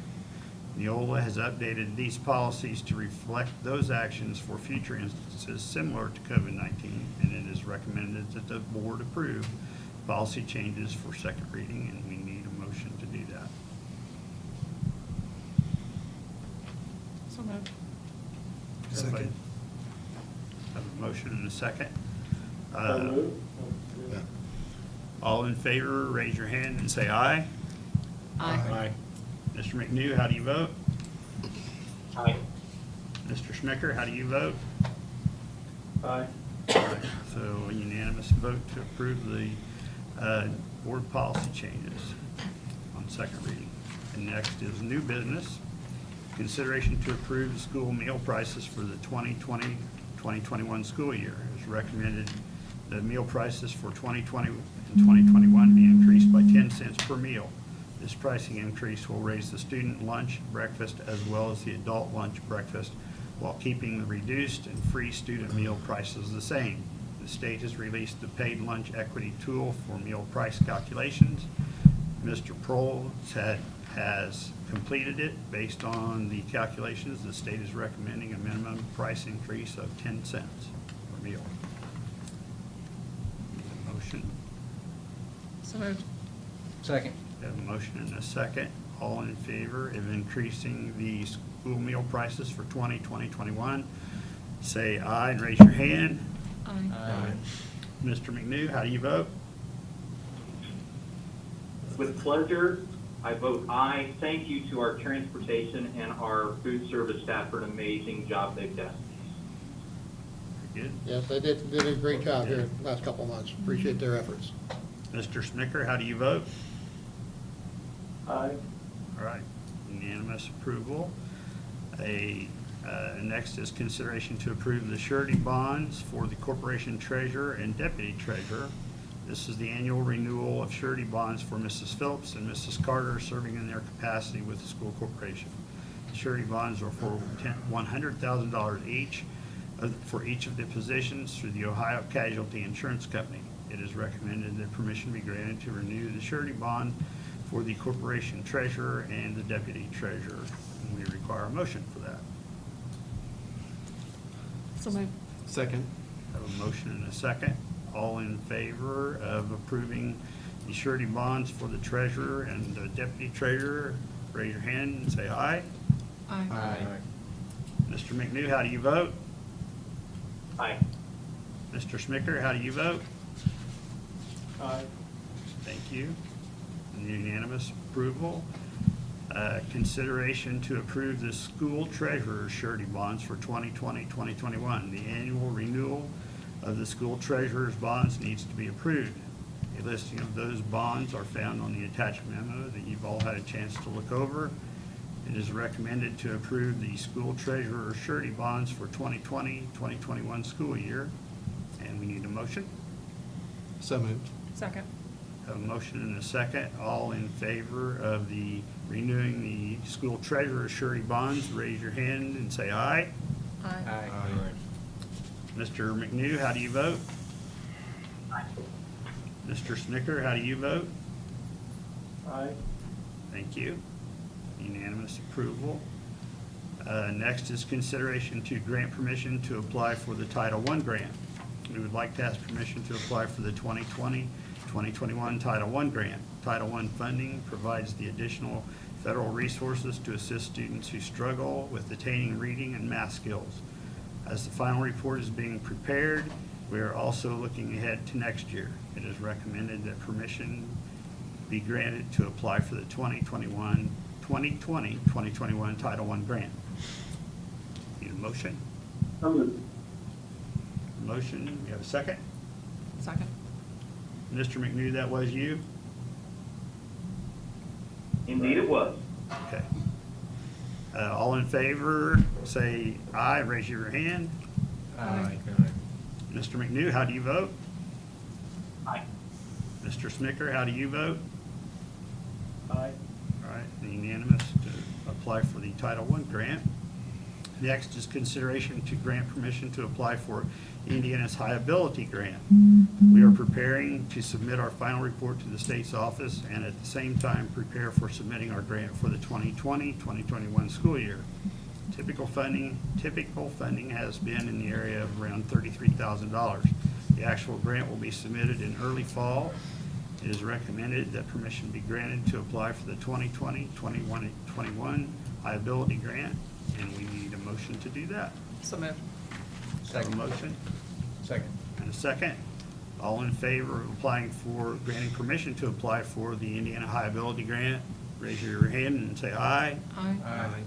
Speaker 1: Neola has updated these policies to reflect those actions for future instances similar to COVID-19, and it is recommended that the board approve policy changes for second reading, and we need a motion to do that.
Speaker 7: So moved.
Speaker 1: Second. Have a motion and a second.
Speaker 8: So moved.
Speaker 4: Yeah.
Speaker 1: All in favor, raise your hand and say aye.
Speaker 7: Aye.
Speaker 11: Aye.
Speaker 1: Mr. McNew, how do you vote?
Speaker 3: Aye.
Speaker 1: Mr. Schmicker, how do you vote?
Speaker 8: Aye.
Speaker 1: All right, so a unanimous vote to approve the board policy changes on second reading. And next is new business. Consideration to approve the school meal prices for the 2020-2021 school year. As recommended, the meal prices for 2020 and 2021 be increased by 10 cents per meal. This pricing increase will raise the student lunch, breakfast, as well as the adult lunch, breakfast, while keeping the reduced and free student meal prices the same. The state has released the paid lunch equity tool for meal price calculations. Mr. Prohl has completed it. Based on the calculations, the state is recommending a minimum price increase of 10 cents per meal. Need a motion?
Speaker 7: So moved.
Speaker 2: Second.
Speaker 1: We have a motion and a second. All in favor of increasing the school meal prices for 2020-21, say aye and raise your hand.
Speaker 7: Aye.
Speaker 1: Mr. McNew, how do you vote?
Speaker 3: With pleasure, I vote aye. Thank you to our transportation and our food service staff for an amazing job they've done.
Speaker 1: Very good.
Speaker 4: Yes, they did a great job here the last couple of months. Appreciate their efforts.
Speaker 1: Mr. Smicker, how do you vote?
Speaker 8: Aye.
Speaker 1: All right, unanimous approval. Next is consideration to approve the surety bonds for the corporation treasurer and deputy treasurer. This is the annual renewal of surety bonds for Mrs. Phillips and Mrs. Carter serving in their capacity with the school corporation. The surety bonds are for $100,000 each for each of the positions through the Ohio Casualty Insurance Company. It is recommended that permission be granted to renew the surety bond for the corporation treasurer and the deputy treasurer. And we require a motion for that.
Speaker 7: So moved.
Speaker 6: Second.
Speaker 1: Have a motion and a second. All in favor of approving the surety bonds for the treasurer and the deputy treasurer, raise your hand and say aye.
Speaker 7: Aye.
Speaker 1: Mr. McNew, how do you vote?
Speaker 3: Aye.
Speaker 1: Mr. Smicker, how do you vote?
Speaker 8: Aye.
Speaker 1: Thank you. Unanimous approval. Consideration to approve the school treasurer's surety bonds for 2020-2021. The annual renewal of the school treasurer's bonds needs to be approved. A listing of those bonds are found on the attached memo that you've all had a chance to look over. It is recommended to approve the school treasurer's surety bonds for 2020-2021 school year. And we need a motion.
Speaker 6: So moved.
Speaker 7: Second.
Speaker 1: Have a motion and a second. All in favor of the renewing the school treasurer's surety bonds, raise your hand and say aye.
Speaker 7: Aye.
Speaker 1: Mr. McNew, how do you vote?
Speaker 3: Aye.
Speaker 1: Mr. Snicker, how do you vote?
Speaker 8: Aye.
Speaker 1: Thank you. Unanimous approval. Next is consideration to grant permission to apply for the Title I grant. We would like to ask permission to apply for the 2020-2021 Title I grant. Title I funding provides the additional federal resources to assist students who struggle with attaining reading and math skills. As the final report is being prepared, we are also looking ahead to next year. It is recommended that permission be granted to apply for the 2020-2021 Title I grant. Need a motion?
Speaker 8: So moved.
Speaker 1: Motion, you have a second?
Speaker 7: Second.
Speaker 1: Mr. McNew, that was you?
Speaker 3: Indeed it was.
Speaker 1: Okay. All in favor, say aye, raise your hand.
Speaker 7: Aye.
Speaker 1: Mr. McNew, how do you vote?
Speaker 3: Aye.
Speaker 1: Mr. Smicker, how do you vote?
Speaker 8: Aye.
Speaker 1: All right, unanimous to apply for the Title I grant. Next is consideration to grant permission to apply for Indiana's High Ability Grant. We are preparing to submit our final report to the state's office and at the same time prepare for submitting our grant for the 2020-2021 school year. Typical funding has been in the area of around $33,000. The actual grant will be submitted in early fall. It is recommended that permission be granted to apply for the 2020-2021 High Ability Grant, and we need a motion to do that.
Speaker 7: So moved.
Speaker 1: Have a motion
Speaker 2: Second.
Speaker 1: and a second. All in favor of applying for, granting permission to apply for the Indiana High Ability Grant, raise your hand and say aye.
Speaker 7: Aye.
Speaker 2: Aye.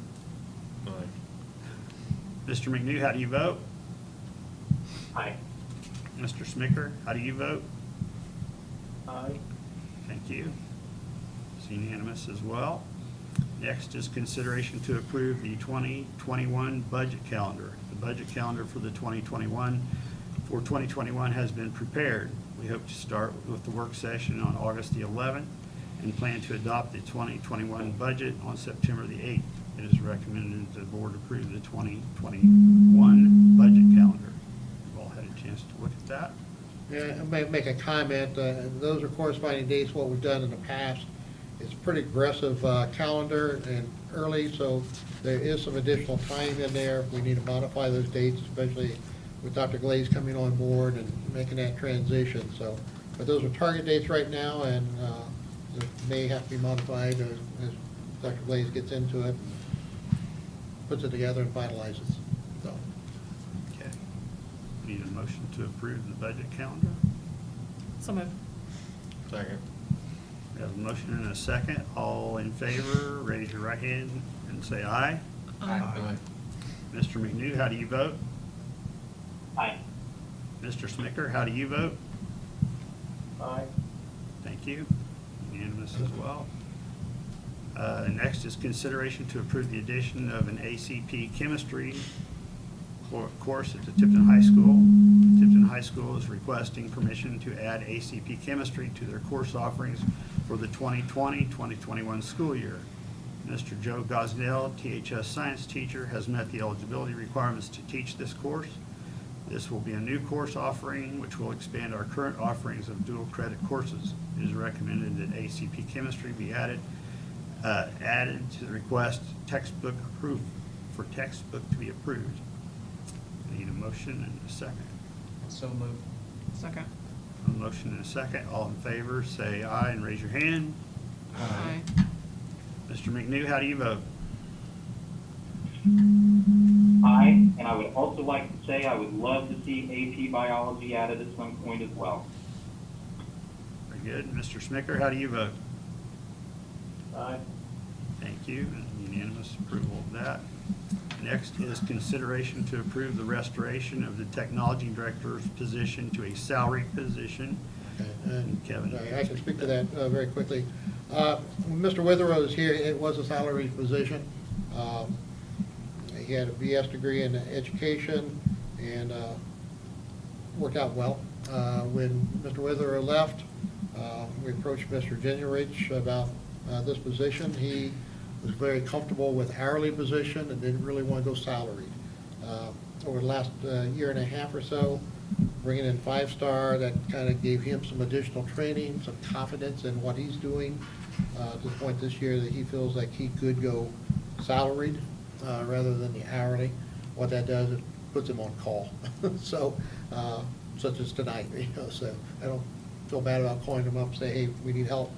Speaker 1: Mr. McNew, how do you vote?
Speaker 3: Aye.
Speaker 1: Mr. Smicker, how do you vote?
Speaker 8: Aye.
Speaker 1: Thank you. It's unanimous as well. Next is consideration to approve the 2021 budget calendar. The budget calendar for 2021 has been prepared. We hope to start with the work session on August the 11th and plan to adopt the 2021 budget on September the 8th. It is recommended that the board approve the 2021 budget calendar. You've all had a chance to look at that.
Speaker 4: Yeah, I may make a comment. Those are corresponding dates, what we've done in the past. It's a pretty aggressive calendar and early, so there is some additional time in there. We need to modify those dates, especially with Dr. Glaze coming on board and making that transition. So, but those are target dates right now, and it may have to be modified as Dr. Glaze gets into it, puts it together and finalizes. So,
Speaker 1: Okay. Need a motion to approve the budget calendar?
Speaker 7: So moved.
Speaker 11: Second.
Speaker 1: We have a motion and a second. All in favor, raise your right hand and say aye. Mr. McNew, how do you vote?
Speaker 3: Aye.
Speaker 1: Mr. Smicker, how do you vote?
Speaker 8: Aye.
Speaker 1: Thank you. Unanimous as well. Next is consideration to approve the addition of an ACP chemistry course at the Tipton High School. Tipton High School is requesting permission to add ACP chemistry to their course offerings for the 2020-2021 school year. Mr. Joe Gosnell, THS science teacher, has met the eligibility requirements to teach this course. This will be a new course offering which will expand our current offerings of dual credit courses. It is recommended that ACP chemistry be added to the request textbook approved, for textbook to be approved. I need a motion and a second.
Speaker 2: So moved.
Speaker 7: Second.
Speaker 1: A motion and a second. All in favor, say aye and raise your hand.
Speaker 7: Aye.
Speaker 1: Mr. McNew, how do you vote?
Speaker 3: Aye, and I would also like to say I would love to see AP biology added at some point as well.
Speaker 1: Very good. Mr. Smicker, how do you vote?
Speaker 8: Aye.
Speaker 1: Thank you. Unanimous approval of that. Next is consideration to approve the restoration of the technology director's position to a salaried position.
Speaker 4: okay, and
Speaker 1: Kevin.
Speaker 4: I can speak to that very quickly. When Mr. Witherell is here, it was a salaried position. He had a BS degree in education and worked out well. When Mr. Witherell left, we approached Mr. Gingerich about this position. He was very comfortable with hourly position and didn't really want to go salaried. Over the last year and a half or so, bringing in 5-star, that kind of gave him some additional training, some confidence in what he's doing, to the point this year that he feels like he could go salaried rather than the hourly. What that does, it puts him on call. So, such as tonight, so I don't feel bad about calling him up and say, hey, we need help.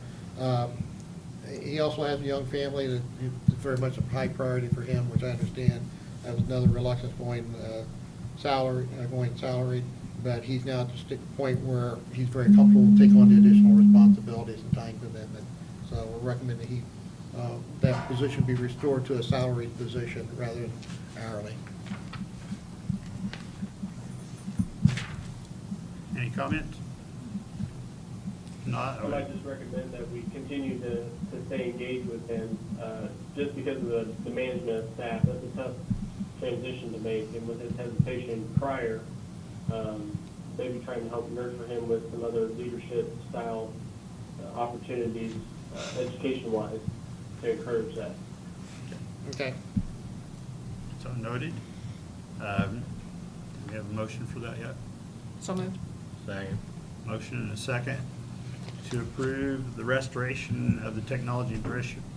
Speaker 4: He also has a young family that is very much a high priority for him, which I understand. That was another reluctance going salaried, but he's now at the point where he's very comfortable taking on the additional responsibilities and time commitment. So we're recommending that position be restored to a salaried position rather than hourly.
Speaker 1: Any comments? Not?
Speaker 8: I might just recommend that we continue to stay engaged with him, just because of the management of staff. That's a tough transition to make, and with his hesitation prior, maybe trying to help nurture him with some other leadership style opportunities, education-wise, to encourage that.
Speaker 4: Okay.
Speaker 1: So noted. Do we have a motion for that yet?
Speaker 7: So moved.
Speaker 11: Second.
Speaker 1: Motion and a second to approve the restoration of the technology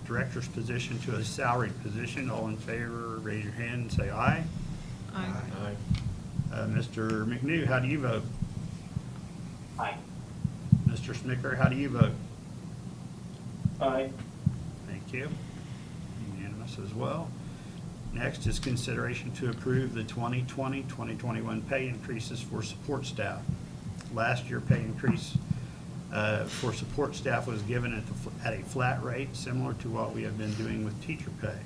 Speaker 1: director's position to a salaried position. All in favor, raise your hand and say aye.
Speaker 7: Aye.
Speaker 1: Mr. McNew, how do you vote?
Speaker 3: Aye.
Speaker 1: Mr. Smicker, how do you vote?
Speaker 8: Aye.
Speaker 1: Thank you. Unanimous as well. Next is consideration to approve the 2020-2021 pay increases for support staff. Last year, pay increase for support staff was given at a flat rate, similar to what we have been doing with teacher pay.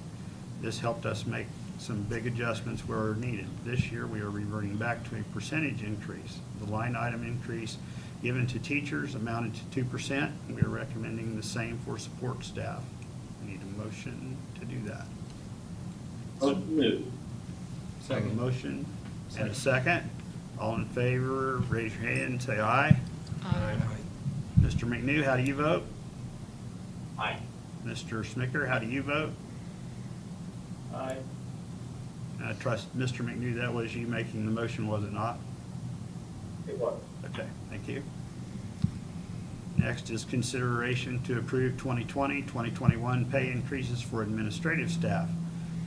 Speaker 1: This helped us make some big adjustments where needed. This year, we are reverting back to a percentage increase. The line item increase given to teachers amounted to 2%. We are recommending the same for support staff. We need a motion to do that.
Speaker 8: Motion moved.
Speaker 1: So a motion and a second. All in favor, raise your hand and say aye. Mr. McNew, how do you vote?
Speaker 3: Aye.
Speaker 1: Mr. Smicker, how do you vote?
Speaker 8: Aye.
Speaker 1: I trust, Mr. McNew, that was you making the motion, was it not?
Speaker 3: It was.
Speaker 1: Okay, thank you. Next is consideration to approve 2020-2021 pay increases for administrative staff.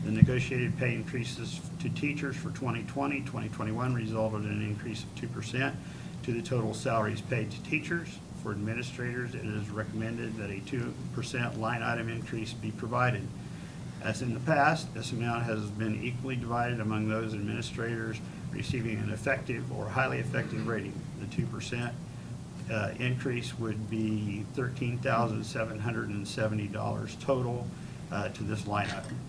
Speaker 1: The negotiated pay increases to teachers for 2020-2021 resulted in an increase of 2% to the total salaries paid to teachers. For administrators, it is recommended that a 2% line item increase be provided. As in the past, this amount has been equally divided among those administrators receiving an effective or highly effective rating. The 2% increase would be $13,770 total to this line item.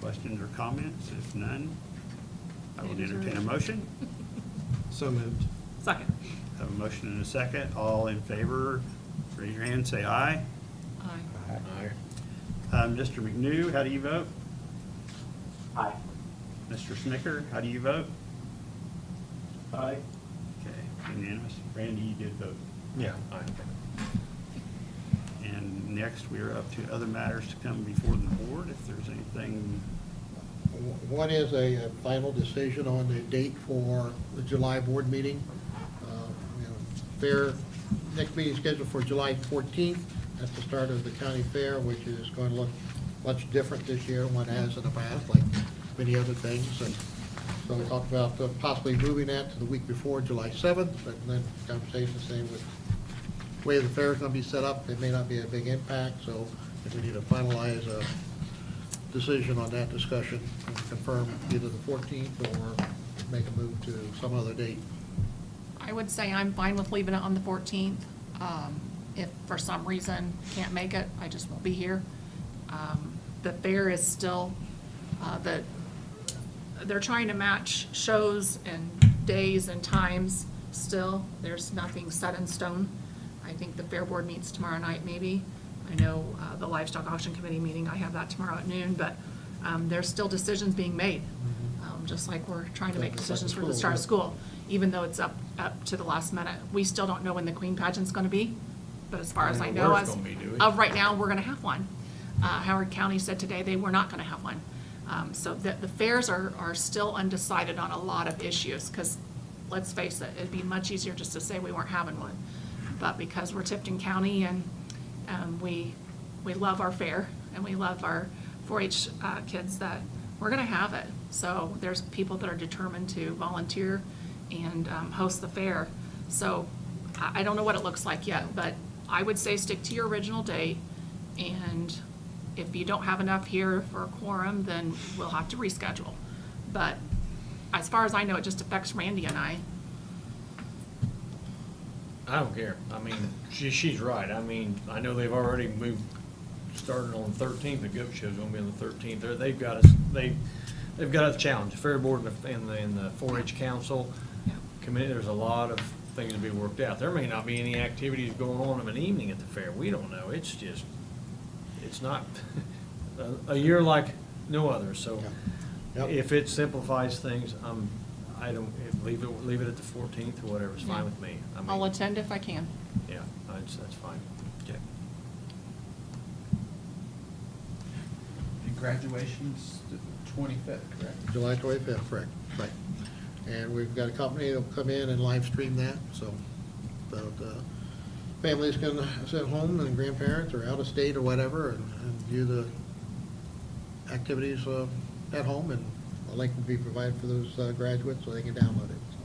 Speaker 1: Questions or comments? If none, I would entertain a motion.
Speaker 6: So moved.
Speaker 7: Second.
Speaker 1: Have a motion and a second. All in favor, raise your hand, say aye.
Speaker 7: Aye.
Speaker 1: Mr. McNew, how do you vote?
Speaker 3: Aye.
Speaker 1: Mr. Snicker, how do you vote?
Speaker 8: Aye.
Speaker 1: Okay, unanimous. Randy, you did vote.
Speaker 11: Yeah. Aye.
Speaker 1: And next, we are up to other matters to come before the board. If there's anything,
Speaker 4: One is a final decision on the date for the July board meeting. Fair, next meeting is scheduled for July 14th. That's the start of the county fair, which is going to look much different this year than what it has in the past, like many other things. And so we talked about possibly moving that to the week before July 7th, but then conversations saying with the way the fair is going to be set up, it may not be a big impact. So if we need to finalize a decision on that discussion and confirm either the 14th or make a move to some other date.
Speaker 7: I would say I'm fine with leaving it on the 14th. If for some reason can't make it, I just won't be here. The fair is still, they're trying to match shows and days and times still. There's nothing set in stone. I think the fair board meets tomorrow night maybe. I know the livestock auction committee meeting, I have that tomorrow at noon, but there's still decisions being made. Just like we're trying to make decisions for the start of school, even though it's up to the last minute. We still don't know when the Queen pageant's gonna be, but as far as I know,
Speaker 11: Where it's
Speaker 7: as
Speaker 11: gonna be, do we?
Speaker 7: of right now, we're gonna have one. Howard County said today they were not gonna have one. So the fairs are still undecided on a lot of issues, because let's face it, it'd be much easier just to say we weren't having one. But because we're Tipton County and we love our fair and we love our 4-H kids, that we're gonna have it. So there's people that are determined to volunteer and host the fair. So I don't know what it looks like yet, but I would say stick to your original date. And if you don't have enough here for a quorum, then we'll have to reschedule. But as far as I know, it just affects Randy and I.
Speaker 11: I don't care. I mean, she's right. I mean, I know they've already moved, starting on the 13th. The goat show's gonna be on the 13th. They've got us, they've got a challenge. The Fair Board and the 4-H Council committee, there's a lot of things to be worked out. There may not be any activities going on of an evening at the fair. We don't know. It's just, it's not a year like no other. So
Speaker 4: Yep.
Speaker 11: if it simplifies things, I don't, leave it at the 14th or whatever. It's fine
Speaker 7: Yeah.
Speaker 11: with me. I mean,
Speaker 7: I'll attend if I can.
Speaker 11: yeah, that's fine.
Speaker 1: okay.
Speaker 2: And graduation's the 25th, correct?
Speaker 4: July 25th, correct, right. And we've got a company that'll come in and live stream that, so families can sit home and grandparents or out of state or whatever and view the activities at home, and a link will be provided for those graduates so they can download it. So,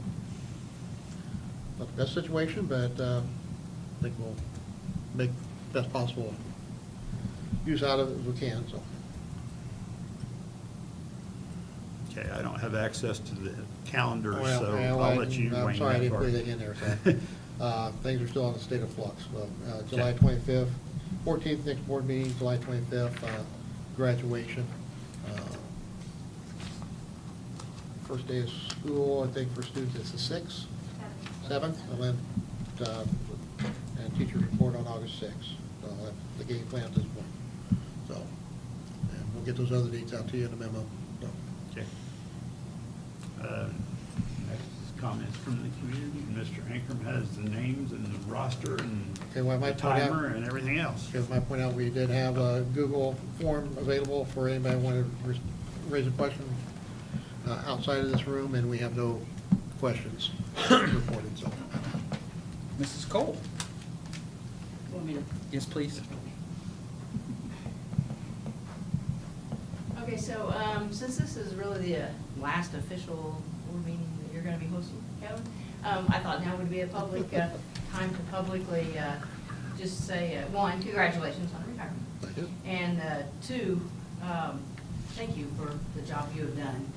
Speaker 4: not the best situation, but I think we'll make best possible use out of it as we can, so.
Speaker 1: Okay, I don't have access to the calendar,
Speaker 4: Well,
Speaker 1: so
Speaker 4: well,
Speaker 1: I'll let you
Speaker 4: I'm
Speaker 1: wing
Speaker 4: sorry I
Speaker 1: that
Speaker 4: didn't
Speaker 1: part.
Speaker 4: put it in there, so, things are still in a state of flux. July
Speaker 1: Okay.
Speaker 4: 25th, 14th, next board meeting, July 25th, graduation, First day of school, I think for students, it's the 6th, 7th, and then, and teachers report on August 6th. So that's the game plan at this point. So, and we'll get those other dates out to you in a memo. So,
Speaker 1: Okay. Next comments from the community. Mr. Ankrum has the names and the roster and
Speaker 4: Okay, well, I
Speaker 1: the
Speaker 4: might point out-
Speaker 1: timer and everything else.
Speaker 4: Because I point out, we did have a Google form available for anybody who wanted to raise a question outside of this room, and we have no questions reported, so.
Speaker 2: Mrs. Cole? Yes, please.
Speaker 9: Okay, so, since this is really the last official board meeting that you're gonna be hosting, Kevin, I thought now would be a public, time to publicly, just say, one, congratulations on retirement.
Speaker 4: Thank you.
Speaker 9: And two, thank you for the job you have done.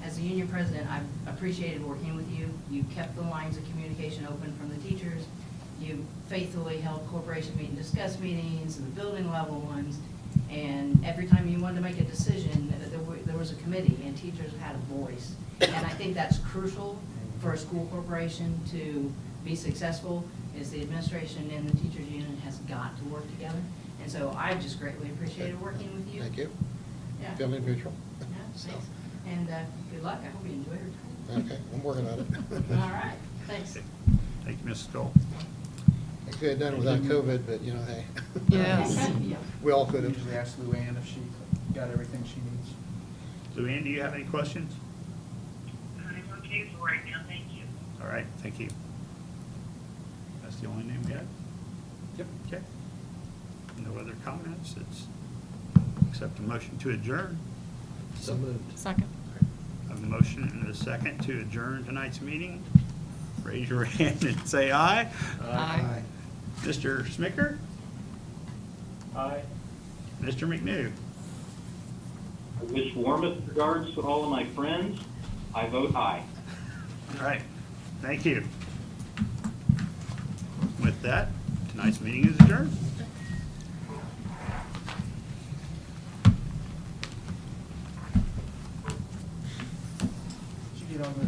Speaker 9: As a union president, I've appreciated working with you. You kept the lines of communication open from the teachers. You faithfully held corporation meet and discuss meetings and the building level ones. And every time you wanted to make a decision, there was a committee and teachers had a voice. And I think that's crucial for a school corporation to be successful, is the administration and the teachers union has got to work together. And so I just greatly appreciated working with you.
Speaker 4: Thank you.
Speaker 9: Yeah.
Speaker 4: Feeling neutral.
Speaker 9: Yeah, thanks. And good luck. I hope you enjoy your time.
Speaker 4: Okay, I'm working on it.
Speaker 9: All right, thanks.
Speaker 1: Thank you, Mrs. Cole.
Speaker 4: I could have done it without COVID, but, you know, hey.
Speaker 7: Yes.
Speaker 9: Yeah.
Speaker 4: We all could have.
Speaker 2: Usually ask Luann if she got everything she needs.
Speaker 1: Luann, do you have any questions?
Speaker 12: I'm okay for right now, thank you.
Speaker 1: All right, thank you. That's the only name we had?
Speaker 2: Yep.
Speaker 1: Okay. No other comments? It's accept a motion to adjourn.
Speaker 6: So moved.
Speaker 7: Second.
Speaker 1: I have a motion and a second to adjourn tonight's meeting. Raise your hand and say aye.
Speaker 7: Aye.
Speaker 1: Mr. Smicker?
Speaker 8: Aye.
Speaker 1: Mr. McNew?
Speaker 3: I wish warmest regards to all of my friends. I vote aye.
Speaker 1: All right, thank you. With that, tonight's meeting is adjourned.
Speaker 2: Did you get all the